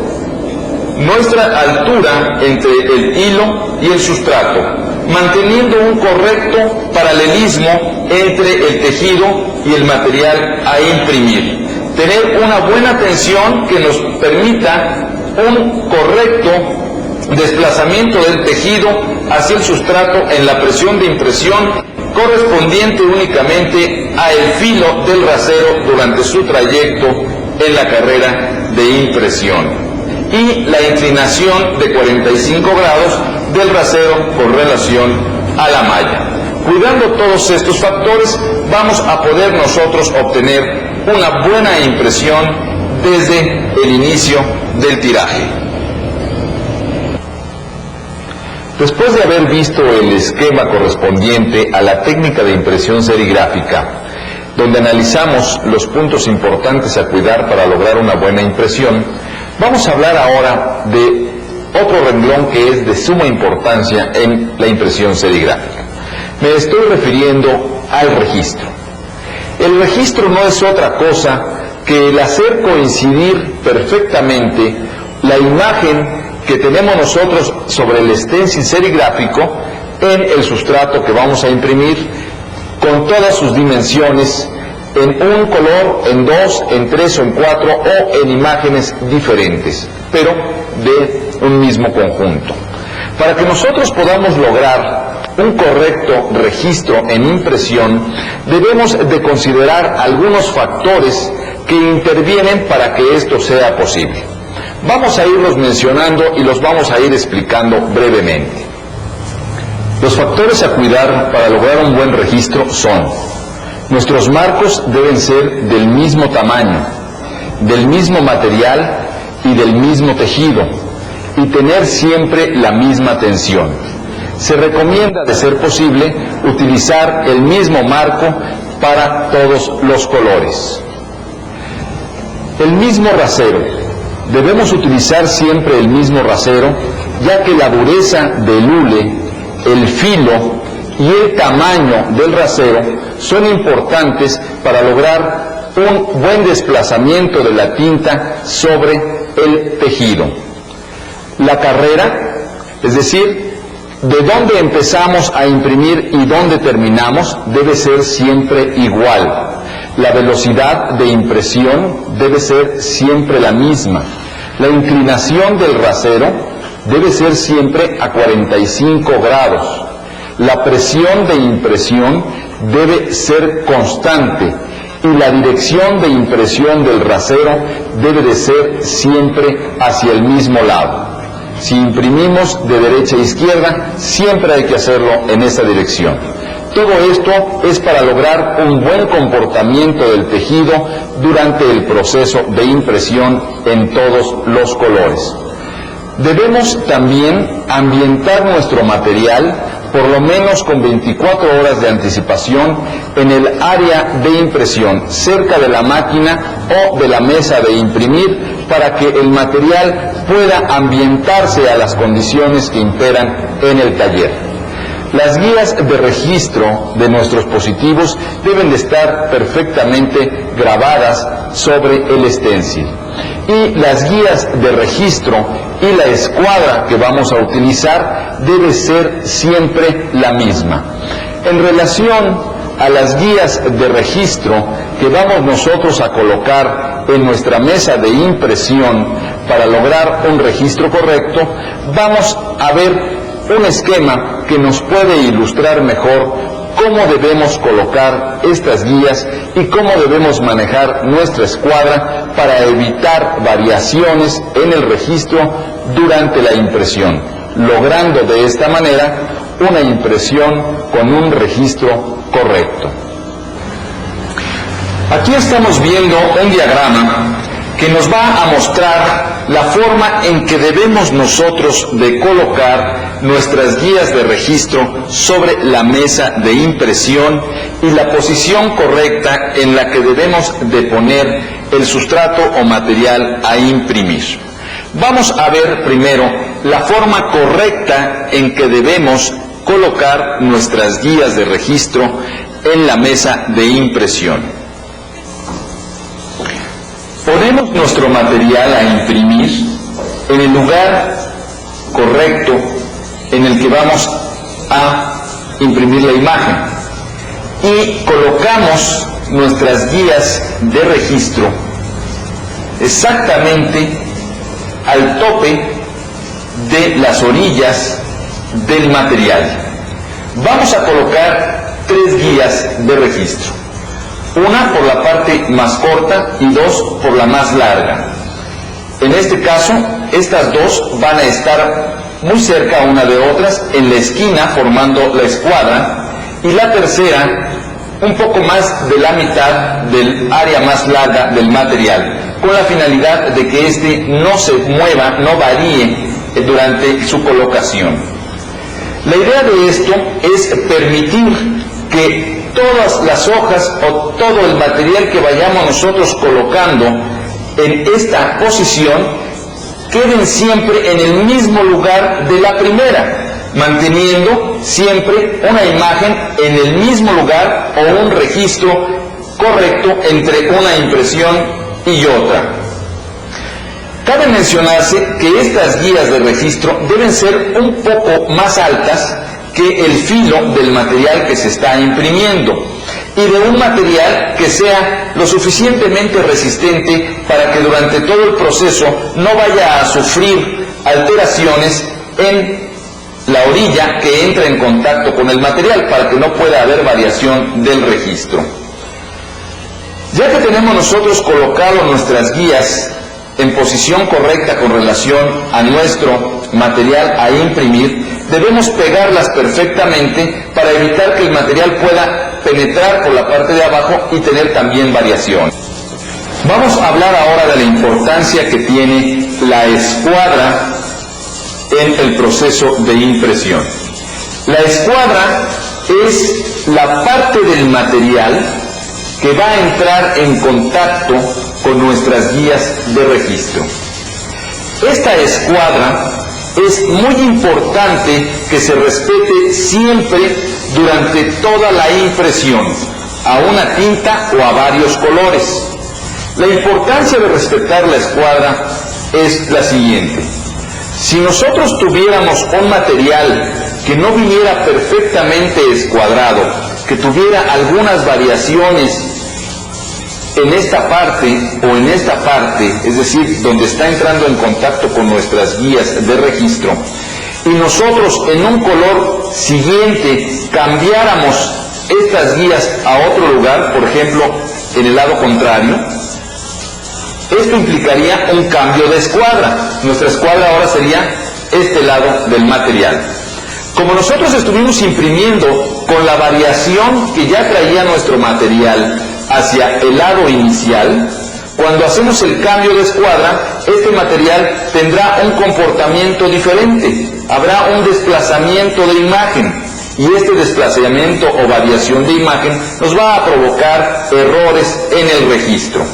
nuestra altura entre el hilo y el sustrato, manteniendo un correcto paralelismo entre el tejido y el material a imprimir. Tener una buena tensión que nos permita un correcto desplazamiento del tejido hacia el sustrato en la presión de impresión correspondiente únicamente al filo del rasero durante su trayecto en la carrera de impresión, y la inclinación de 45 grados del rasero con relación a la malla. Cuidando todos estos factores, vamos a poder nosotros obtener una buena impresión desde el inicio del tiraje. Después de haber visto el esquema correspondiente a la técnica de impresión serigráfica, donde analizamos los puntos importantes a cuidar para lograr una buena impresión, vamos a hablar ahora de otro renglón que es de suma importancia en la impresión serigráfica. Me estoy refiriendo al registro. El registro no es otra cosa que el hacer coincidir perfectamente la imagen que tenemos nosotros sobre el stencil serigráfico en el sustrato que vamos a imprimir, con todas sus dimensiones, en un color, en dos, en tres o en cuatro, o en imágenes diferentes, pero de un mismo conjunto. Para que nosotros podamos lograr un correcto registro en impresión, debemos de considerar algunos factores que intervienen para que esto sea posible. Vamos a irlos mencionando y los vamos a ir explicando brevemente. Los factores a cuidar para lograr un buen registro son: nuestros marcos deben ser del mismo tamaño, del mismo material y del mismo tejido, y tener siempre la misma tensión. Se recomienda, de ser posible, utilizar el mismo marco para todos los colores. El mismo rasero. Debemos utilizar siempre el mismo rasero, ya que la dureza del hule, el filo y el tamaño del rasero son importantes para lograr un buen desplazamiento de la tinta sobre el tejido. La carrera, es decir, de dónde empezamos a imprimir y dónde terminamos, debe ser siempre igual. La velocidad de impresión debe ser siempre la misma. La inclinación del rasero debe ser siempre a 45 grados. La presión de impresión debe ser constante y la dirección de impresión del rasero debe de ser siempre hacia el mismo lado. Si imprimimos de derecha a izquierda, siempre hay que hacerlo en esa dirección. Todo esto es para lograr un buen comportamiento del tejido durante el proceso de impresión en todos los colores. Debemos también ambientar nuestro material por lo menos con 24 horas de anticipación en el área de impresión, cerca de la máquina o de la mesa de imprimir, para que el material pueda ambientarse a las condiciones que imperan en el taller. Las guías de registro de nuestros positivos deben de estar perfectamente grabadas sobre el stencil. Y las guías de registro y la escuadra que vamos a utilizar debe ser siempre la misma. En relación a las guías de registro que vamos nosotros a colocar en nuestra mesa de impresión para lograr un registro correcto, vamos a ver un esquema que nos puede ilustrar mejor cómo debemos colocar estas guías y cómo debemos manejar nuestra escuadra para evitar variaciones en el registro durante la impresión, logrando de esta manera una impresión con un registro correcto. Aquí estamos viendo un diagrama que nos va a mostrar la forma en que debemos nosotros de colocar nuestras guías de registro sobre la mesa de impresión y la posición correcta en la que debemos de poner el sustrato o material a imprimir. Vamos a ver primero la forma correcta en que debemos colocar nuestras guías de registro en la mesa de impresión. Ponemos nuestro material a imprimir en el lugar correcto en el que vamos a imprimir la imagen y colocamos nuestras guías de registro exactamente al tope de las orillas del material. Vamos a colocar 3 guías de registro. Una por la parte más corta y 2 por la más larga. En este caso, estas 2 van a estar muy cerca una de otras en la esquina formando la escuadra, y la tercera un poco más de la mitad del área más larga del material, con la finalidad de que éste no se mueva, no varíe durante su colocación. La idea de esto es permitir que todas las hojas o todo el material que vayamos nosotros colocando en esta posición queden siempre en el mismo lugar de la primera, manteniendo siempre una imagen en el mismo lugar o un registro correcto entre una impresión y otra. Cabe mencionarse que estas guías de registro deben ser un poco más altas que el filo del material que se está imprimiendo, y de un material que sea lo suficientemente resistente para que durante todo el proceso no vaya a sufrir alteraciones en la orilla que entra en contacto con el material, para que no pueda haber variación del registro. Ya que tenemos nosotros colocado nuestras guías en posición correcta con relación a nuestro material a imprimir, debemos pegarlas perfectamente para evitar que el material pueda penetrar por la parte de abajo y tener también variación. Vamos a hablar ahora de la importancia que tiene la escuadra en el proceso de impresión. La escuadra es la parte del material que va a entrar en contacto con nuestras guías de registro. Esta escuadra es muy importante que se respete siempre durante toda la impresión, a una tinta o a varios colores. La importancia de respetar la escuadra es la siguiente. Si nosotros tuviéramos un material que no viniera perfectamente escuadrado, que tuviera algunas variaciones en esta parte o en esta parte, es decir, donde está entrando en contacto con nuestras guías de registro, y nosotros en un color siguiente cambiáramos estas guías a otro lugar, por ejemplo, en el lado contrario, esto implicaría un cambio de escuadra. Nuestra escuadra ahora sería este lado del material. Como nosotros estuvimos imprimiendo con la variación que ya traía nuestro material hacia el lado inicial, cuando hacemos el cambio de escuadra, este material tendrá un comportamiento diferente. Habrá un desplazamiento de imagen. Y este desplazamiento o variación de imagen nos va a provocar errores en el registro.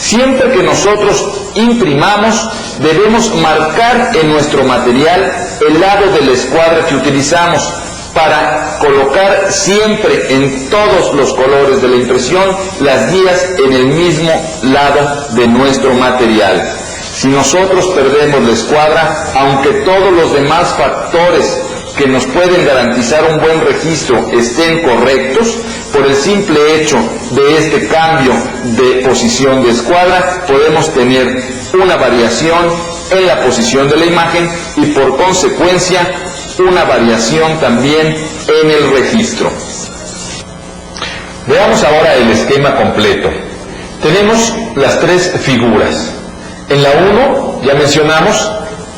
Siempre que nosotros imprimamos, debemos marcar en nuestro material el lado de la escuadra que utilizamos para colocar siempre en todos los colores de la impresión las guías en el mismo lado de nuestro material. Si nosotros perdemos la escuadra, aunque todos los demás factores que nos pueden garantizar un buen registro estén correctos, por el simple hecho de este cambio de posición de escuadra, podemos tener una variación en la posición de la imagen y por consecuencia una variación también en el registro. Veamos ahora el esquema completo. Tenemos las tres figuras. En la 1 ya mencionamos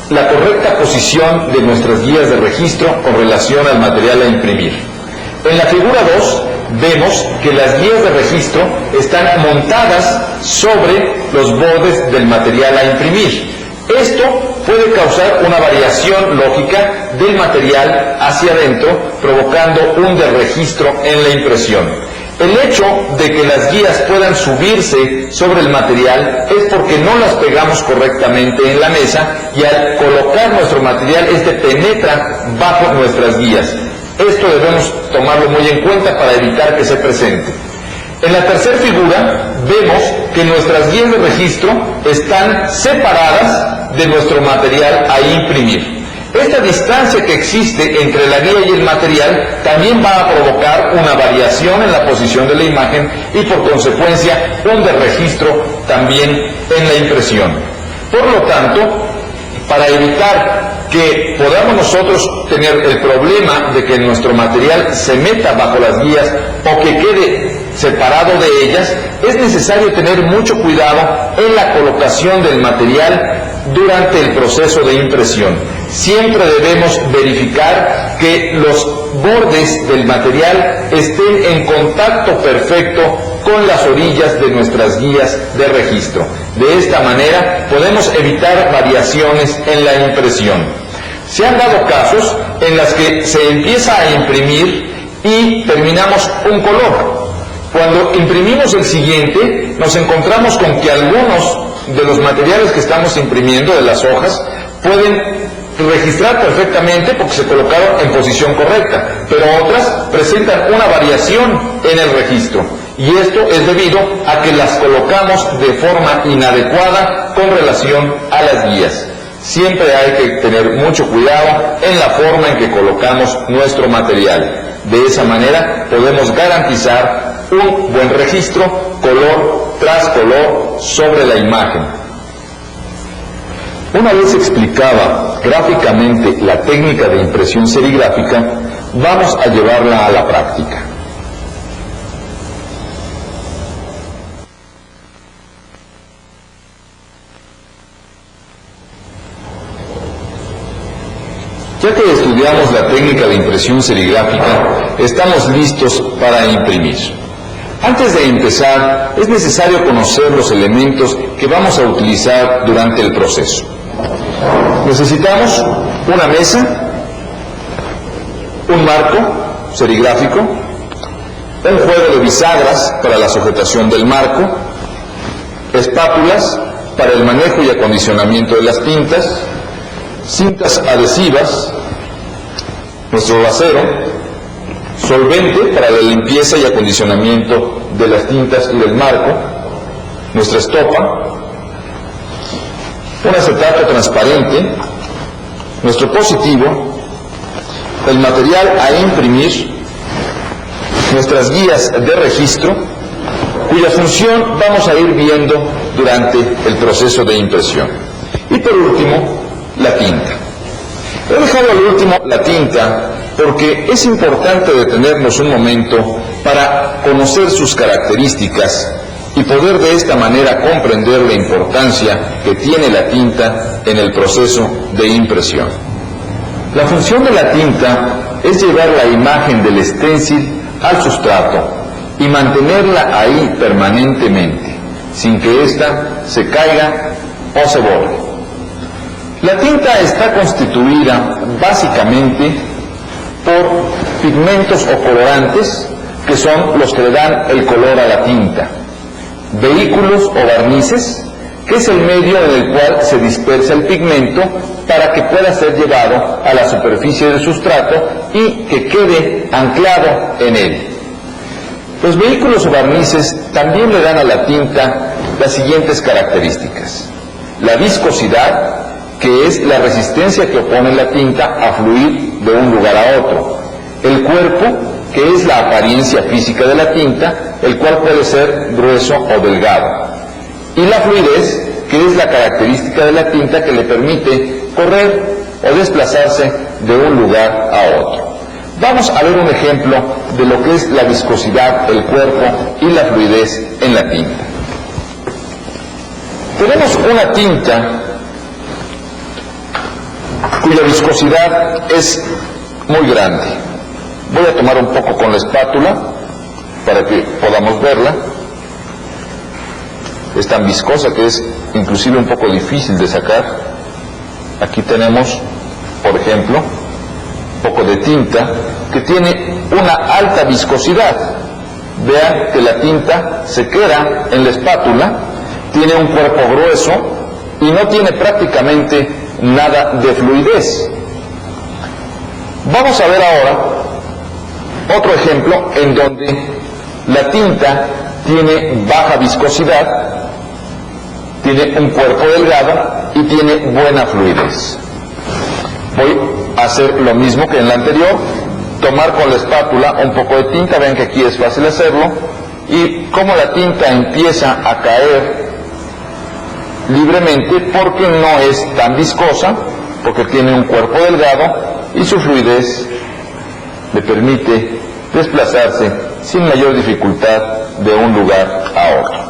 la correcta posición de nuestras guías de registro con relación al material a imprimir. En la figura 2 vemos que las guías de registro están montadas sobre los bordes del material a imprimir. Esto puede causar una variación lógica del material hacia adentro, provocando un desregistro en la impresión. El hecho de que las guías puedan subirse sobre el material es porque no las pegamos correctamente en la mesa y al colocar nuestro material, este penetra bajo nuestras guías. Esto debemos tomarlo muy en cuenta para evitar que se presente. En la tercera figura vemos que nuestras guías de registro están separadas de nuestro material a imprimir. Esta distancia que existe entre la guía y el material también va a provocar una variación en la posición de la imagen y por consecuencia un desregistro también en la impresión. Por lo tanto, para evitar que podamos nosotros tener el problema de que nuestro material se meta bajo las guías o que quede separado de ellas, es necesario tener mucho cuidado en la colocación del material durante el proceso de impresión. Siempre debemos verificar que los bordes del material estén en contacto perfecto con las orillas de nuestras guías de registro. De esta manera podemos evitar variaciones en la impresión. Se han dado casos en los que se empieza a imprimir y terminamos un color. Cuando imprimimos el siguiente, nos encontramos con que algunos de los materiales que estamos imprimiendo, de las hojas, pueden registrar perfectamente porque se colocaron en posición correcta, pero otras presentan una variación en el registro. Y esto es debido a que las colocamos de forma inadecuada con relación a las guías. Siempre hay que tener mucho cuidado en la forma en que colocamos nuestro material. De esa manera podemos garantizar un buen registro, color tras color, sobre la imagen. Una vez explicada gráficamente la técnica de impresión serigráfica, vamos a llevarla a la práctica. Ya que estudiamos la técnica de impresión serigráfica, estamos listos para imprimir. Antes de empezar, es necesario conocer los elementos que vamos a utilizar durante el proceso. Necesitamos una mesa, un marco serigráfico, un juego de bisagras para la sujetación del marco, espátulas para el manejo y acondicionamiento de las tintas, cintas adhesivas, nuestro rasero, solvente para la limpieza y acondicionamiento de las tintas y del marco, nuestra estopa, un acetato transparente, nuestro positivo, el material a imprimir, nuestras guías de registro, cuya función vamos a ir viendo durante el proceso de impresión. Y por último, la tinta. He dejado al último la tinta porque es importante detenernos un momento para conocer sus características y poder de esta manera comprender la importancia que tiene la tinta en el proceso de impresión. La función de la tinta es llevar la imagen del stencil al sustrato y mantenerla ahí permanentemente, sin que ésta se caiga o se borre. La tinta está constituida básicamente por pigmentos o colorantes, que son los que le dan el color a la tinta, vehículos o barnices, que es el medio en el cual se dispersa el pigmento para que pueda ser llevado a la superficie del sustrato y que quede anclado en él. Los vehículos o barnices también le dan a la tinta las siguientes características: la viscosidad, que es la resistencia que opone la tinta a fluir de un lugar a otro; el cuerpo, que es la apariencia física de la tinta, el cual puede ser grueso o delgado; y la fluidez, que es la característica de la tinta que le permite correr o desplazarse de un lugar a otro. Vamos a ver un ejemplo de lo que es la viscosidad, el cuerpo y la fluidez en la tinta. Tenemos una tinta cuya viscosidad es muy grande. Voy a tomar un poco con la espátula para que podamos verla. Es tan viscosa que es inclusive un poco difícil de sacar. Aquí tenemos, por ejemplo, un poco de tinta que tiene una alta viscosidad. Vean que la tinta se queda en la espátula, tiene un cuerpo grueso y no tiene prácticamente nada de fluidez. Vamos a ver ahora otro ejemplo en donde la tinta tiene baja viscosidad, tiene un cuerpo delgado y tiene buena fluidez. Voy a hacer lo mismo que en la anterior, tomar con la espátula un poco de tinta. Ven que aquí es fácil hacerlo, y como la tinta empieza a caer libremente porque no es tan viscosa, porque tiene un cuerpo delgado y su fluidez le permite desplazarse sin mayor dificultad de un lugar a otro.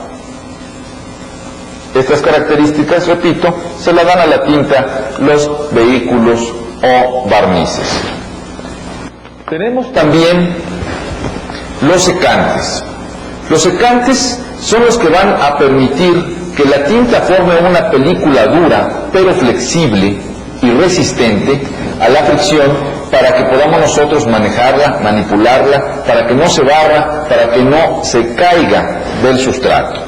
Estas características, repito, se la dan a la tinta los vehículos o barnices. Tenemos también los secantes. Los secantes son los que van a permitir que la tinta forme una película dura pero flexible y resistente a la fricción, para que podamos nosotros manejarla, manipularla, para que no se barra, para que no se caiga del sustrato.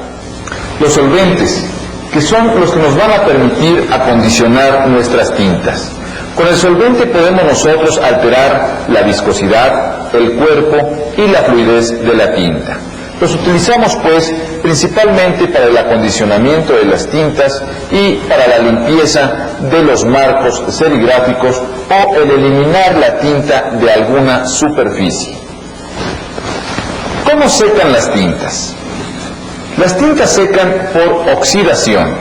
Los solventes, que son los que nos van a permitir acondicionar nuestras tintas. Con el solvente podemos nosotros alterar la viscosidad, el cuerpo y la fluidez de la tinta. Los utilizamos pues principalmente para el acondicionamiento de las tintas y para la limpieza de los marcos serigráficos o el eliminar la tinta de alguna superficie. ¿Cómo secan las tintas? Las tintas secan por oxidación.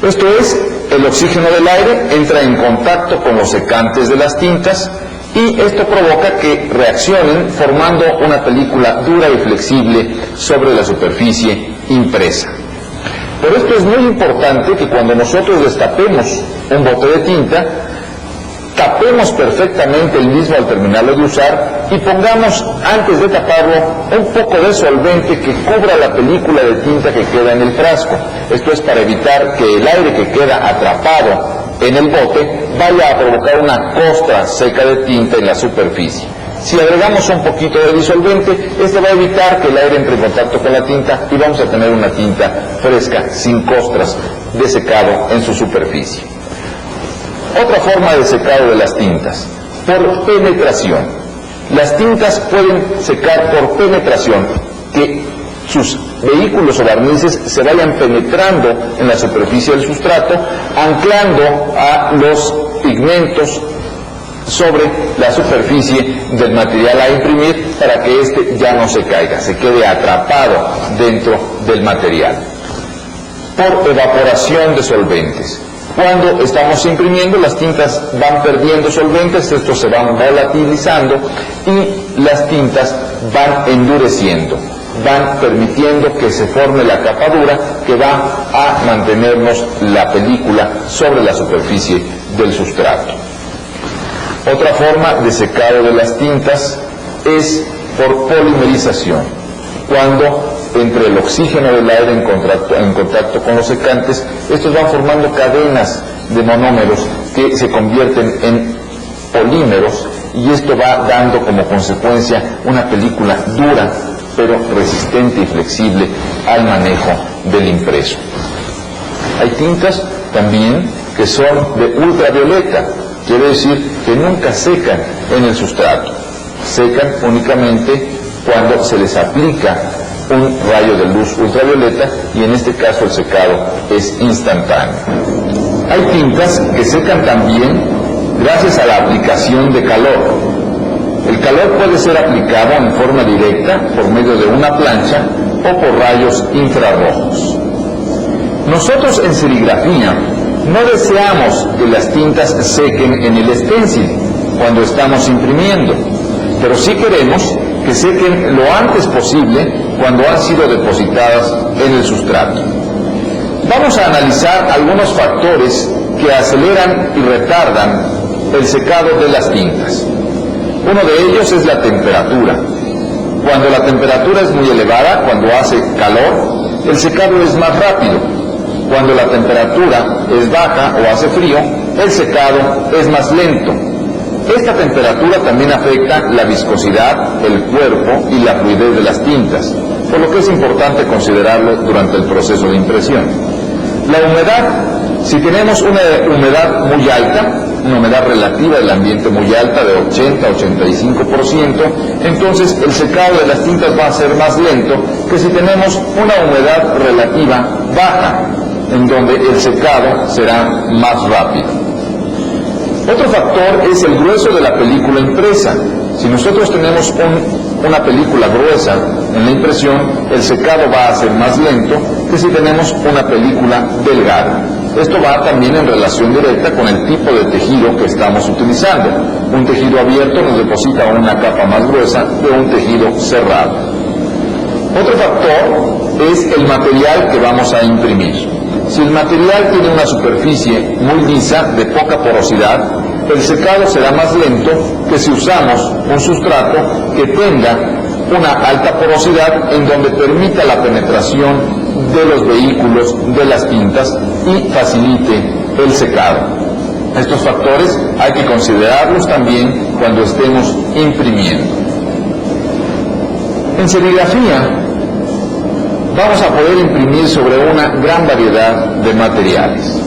Esto es, el oxígeno del aire entra en contacto con los secantes de las tintas y esto provoca que reaccionen formando una película dura y flexible sobre la superficie impresa. Por esto es muy importante que cuando nosotros destapemos un bote de tinta, tapemos perfectamente el mismo al terminarlo de usar y pongamos, antes de taparlo, un poco de solvente que cubra la película de tinta que queda en el frasco. Esto es para evitar que el aire que queda atrapado en el bote vaya a provocar una costra seca de tinta en la superficie. Si agregamos un poquito de disolvente, este va a evitar que el aire entre en contacto con la tinta y vamos a tener una tinta fresca, sin costras, de secado en su superficie. Otra forma de secado de las tintas, por penetración. Las tintas pueden secar por penetración, que sus vehículos o barnices se vayan penetrando en la superficie del sustrato, anclando a los pigmentos sobre la superficie del material a imprimir para que éste ya no se caiga, se quede atrapado dentro del material. Por evaporación de solventes. Cuando estamos imprimiendo, las tintas van perdiendo solventes, estos se van volatilizando y las tintas van endureciendo, van permitiendo que se forme la capa dura que va a mantenernos la película sobre la superficie del sustrato. Otra forma de secado de las tintas es por polimerización, cuando entre el oxígeno del aire en contacto con los secantes, estos van formando cadenas de monómeros que se convierten en polímeros y esto va dando como consecuencia una película dura pero resistente y flexible al manejo del impreso. Hay tintas también que son de ultravioleta, quiere decir que nunca secan en el sustrato, secan únicamente cuando se les aplica un rayo de luz ultravioleta y en este caso el secado es instantáneo. Hay tintas que secan también gracias a la aplicación de calor. El calor puede ser aplicado en forma directa por medio de una plancha o por rayos infrarrojos. Nosotros en serigrafía no deseamos que las tintas sequen en el stencil cuando estamos imprimiendo, pero sí queremos que sequen lo antes posible cuando han sido depositadas en el sustrato. Vamos a analizar algunos factores que aceleran y retardan el secado de las tintas. Uno de ellos es la temperatura. Cuando la temperatura es muy elevada, cuando hace calor, el secado es más rápido. Cuando la temperatura es baja o hace frío, el secado es más lento. Esta temperatura también afecta la viscosidad, el cuerpo y la fluidez de las tintas, por lo que es importante considerarlo durante el proceso de impresión. La humedad, si tenemos una humedad muy alta, una humedad relativa del ambiente muy alta, de 80-85%, entonces el secado de las tintas va a ser más lento que si tenemos una humedad relativa baja, en donde el secado será más rápido. Otro factor es el grueso de la película impresa. Si nosotros tenemos una película gruesa en la impresión, el secado va a ser más lento que si tenemos una película delgada. Esto va también en relación directa con el tipo de tejido que estamos utilizando. Un tejido abierto nos deposita una capa más gruesa que un tejido cerrado. Otro factor es el material que vamos a imprimir. Si el material tiene una superficie muy lisa, de poca porosidad, el secado será más lento que si usamos un sustrato que tenga una alta porosidad en donde permita la penetración de los vehículos de las tintas y facilite el secado. Estos factores hay que considerarlos también cuando estemos imprimiendo. En serigrafía vamos a poder imprimir sobre una gran variedad de materiales.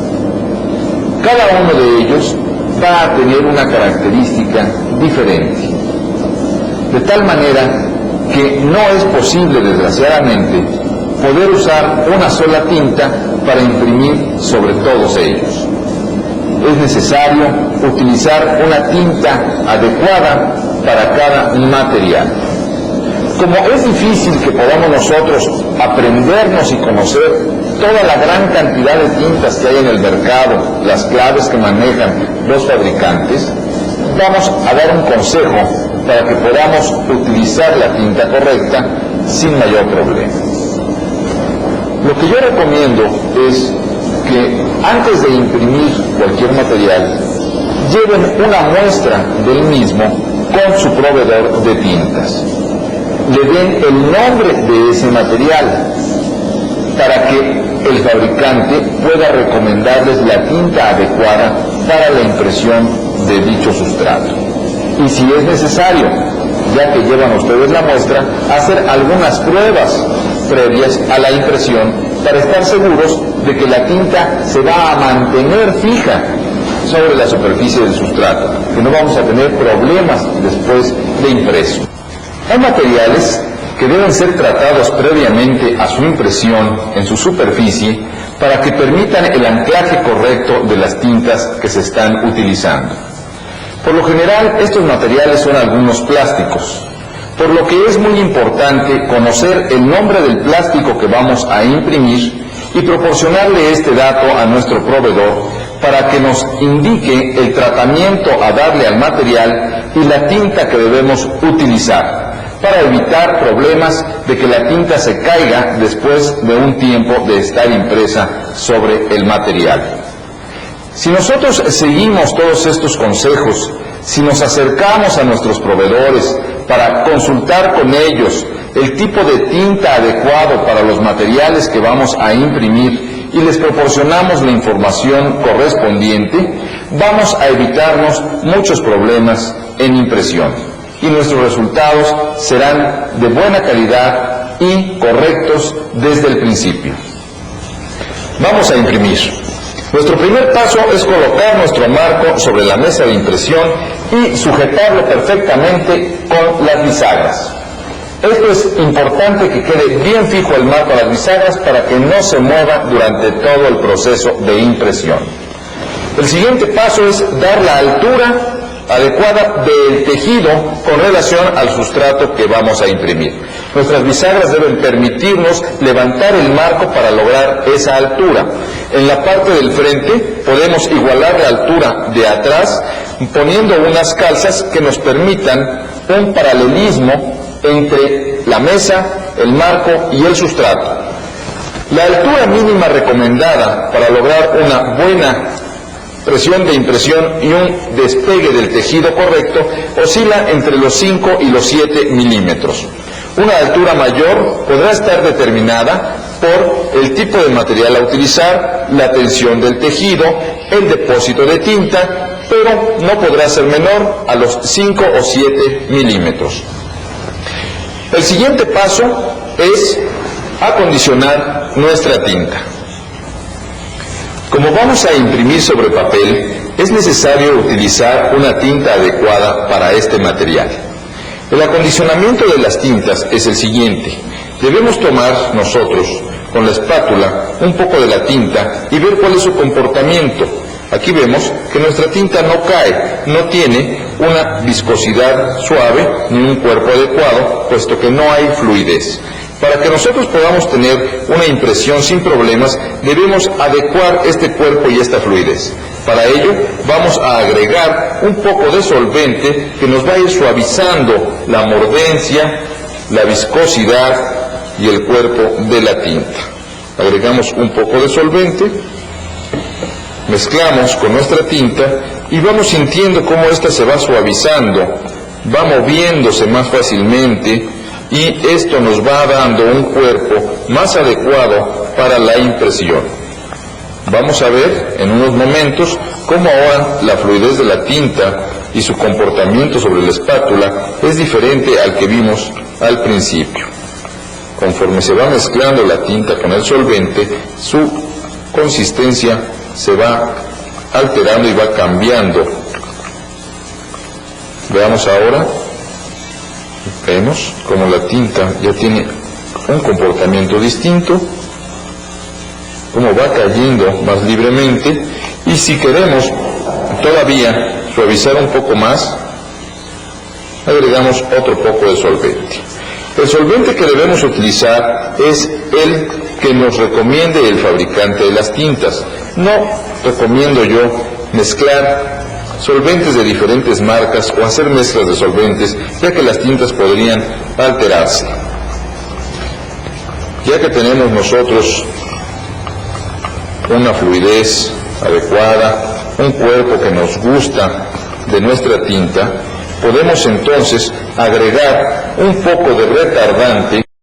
Cada uno de ellos va a tener una característica diferente, de tal manera que no es posible, desgraciadamente, poder usar una sola tinta para imprimir sobre todos ellos. Es necesario utilizar una tinta adecuada para cada material. Como es difícil que podamos nosotros aprendernos y conocer toda la gran cantidad de tintas que hay en el mercado, las claves que manejan los fabricantes, vamos a dar un consejo para que podamos utilizar la tinta correcta sin mayor problema. Lo que yo recomiendo es que antes de imprimir cualquier material, lleven una muestra del mismo con su proveedor de tintas. Le den el nombre de ese material para que el fabricante pueda recomendarles la tinta adecuada para la impresión de dicho sustrato. Y si es necesario, ya que llevan ustedes la muestra, hacer algunas pruebas previas a la impresión para estar seguros de que la tinta se va a mantener fija sobre la superficie del sustrato, que no vamos a tener problemas después de impreso. Hay materiales que deben ser tratados previamente a su impresión en su superficie para que permitan el anclaje correcto de las tintas que se están utilizando. Por lo general, estos materiales son algunos plásticos, por lo que es muy importante conocer el nombre del plástico que vamos a imprimir y proporcionarle este dato a nuestro proveedor para que nos indique el tratamiento a darle al material y la tinta que debemos utilizar, para evitar problemas de que la tinta se caiga después de un tiempo de estar impresa sobre el material. Si nosotros seguimos todos estos consejos, si nos acercamos a nuestros proveedores para consultar con ellos el tipo de tinta adecuado para los materiales que vamos a imprimir y les proporcionamos la información correspondiente, vamos a evitarnos muchos problemas en impresión y nuestros resultados serán de buena calidad y correctos desde el principio. Vamos a imprimir. Nuestro primer paso es colocar nuestro marco sobre la mesa de impresión y sujetarlo perfectamente con las bisagras. Esto es importante, que quede bien fijo el marco a las bisagras para que no se mueva durante todo el proceso de impresión. El siguiente paso es dar la altura adecuada del tejido con relación al sustrato que vamos a imprimir. Nuestras bisagras deben permitirnos levantar el marco para lograr esa altura. En la parte del frente podemos igualar la altura de atrás poniendo unas calzas que nos permitan un paralelismo entre la mesa, el marco y el sustrato. La altura mínima recomendada para lograr una buena presión de impresión y un despegue del tejido correcto oscila entre los 5 y los 7 milímetros. Una altura mayor podrá estar determinada por el tipo de material a utilizar, la tensión del tejido, el depósito de tinta, pero no podrá ser menor a los 5 o 7 milímetros. El siguiente paso es acondicionar nuestra tinta. Como vamos a imprimir sobre papel, es necesario utilizar una tinta adecuada para este material. El acondicionamiento de las tintas es el siguiente. Debemos tomar nosotros con la espátula un poco de la tinta y ver cuál es su comportamiento. Aquí vemos que nuestra tinta no cae, no tiene una viscosidad suave ni un cuerpo adecuado, puesto que no hay fluidez. Para que nosotros podamos tener una impresión sin problemas, debemos adecuar este cuerpo y esta fluidez. Para ello, vamos a agregar un poco de solvente que nos va a ir suavizando la mordencia, la viscosidad y el cuerpo de la tinta. Agregamos un poco de solvente, mezclamos con nuestra tinta y vamos sintiendo cómo ésta se va suavizando, va moviéndose más fácilmente, y esto nos va dando un cuerpo más adecuado para la impresión. Vamos a ver en unos momentos cómo ahora la fluidez de la tinta y su comportamiento sobre la espátula es diferente al que vimos al principio. Conforme se va mezclando la tinta con el solvente, su consistencia se va alterando y va cambiando. Veamos ahora. Vemos como la tinta ya tiene un comportamiento distinto, como va cayendo más libremente, y si queremos todavía suavizar un poco más, agregamos otro poco de solvente. El solvente que debemos utilizar es el que nos recomiende el fabricante de las tintas. No recomiendo yo mezclar solventes de diferentes marcas o hacer mezclas de solventes, ya que las tintas podrían alterarse. Ya que tenemos nosotros una fluidez adecuada, un cuerpo que nos gusta de nuestra tinta, podemos entonces agregar un poco de retardante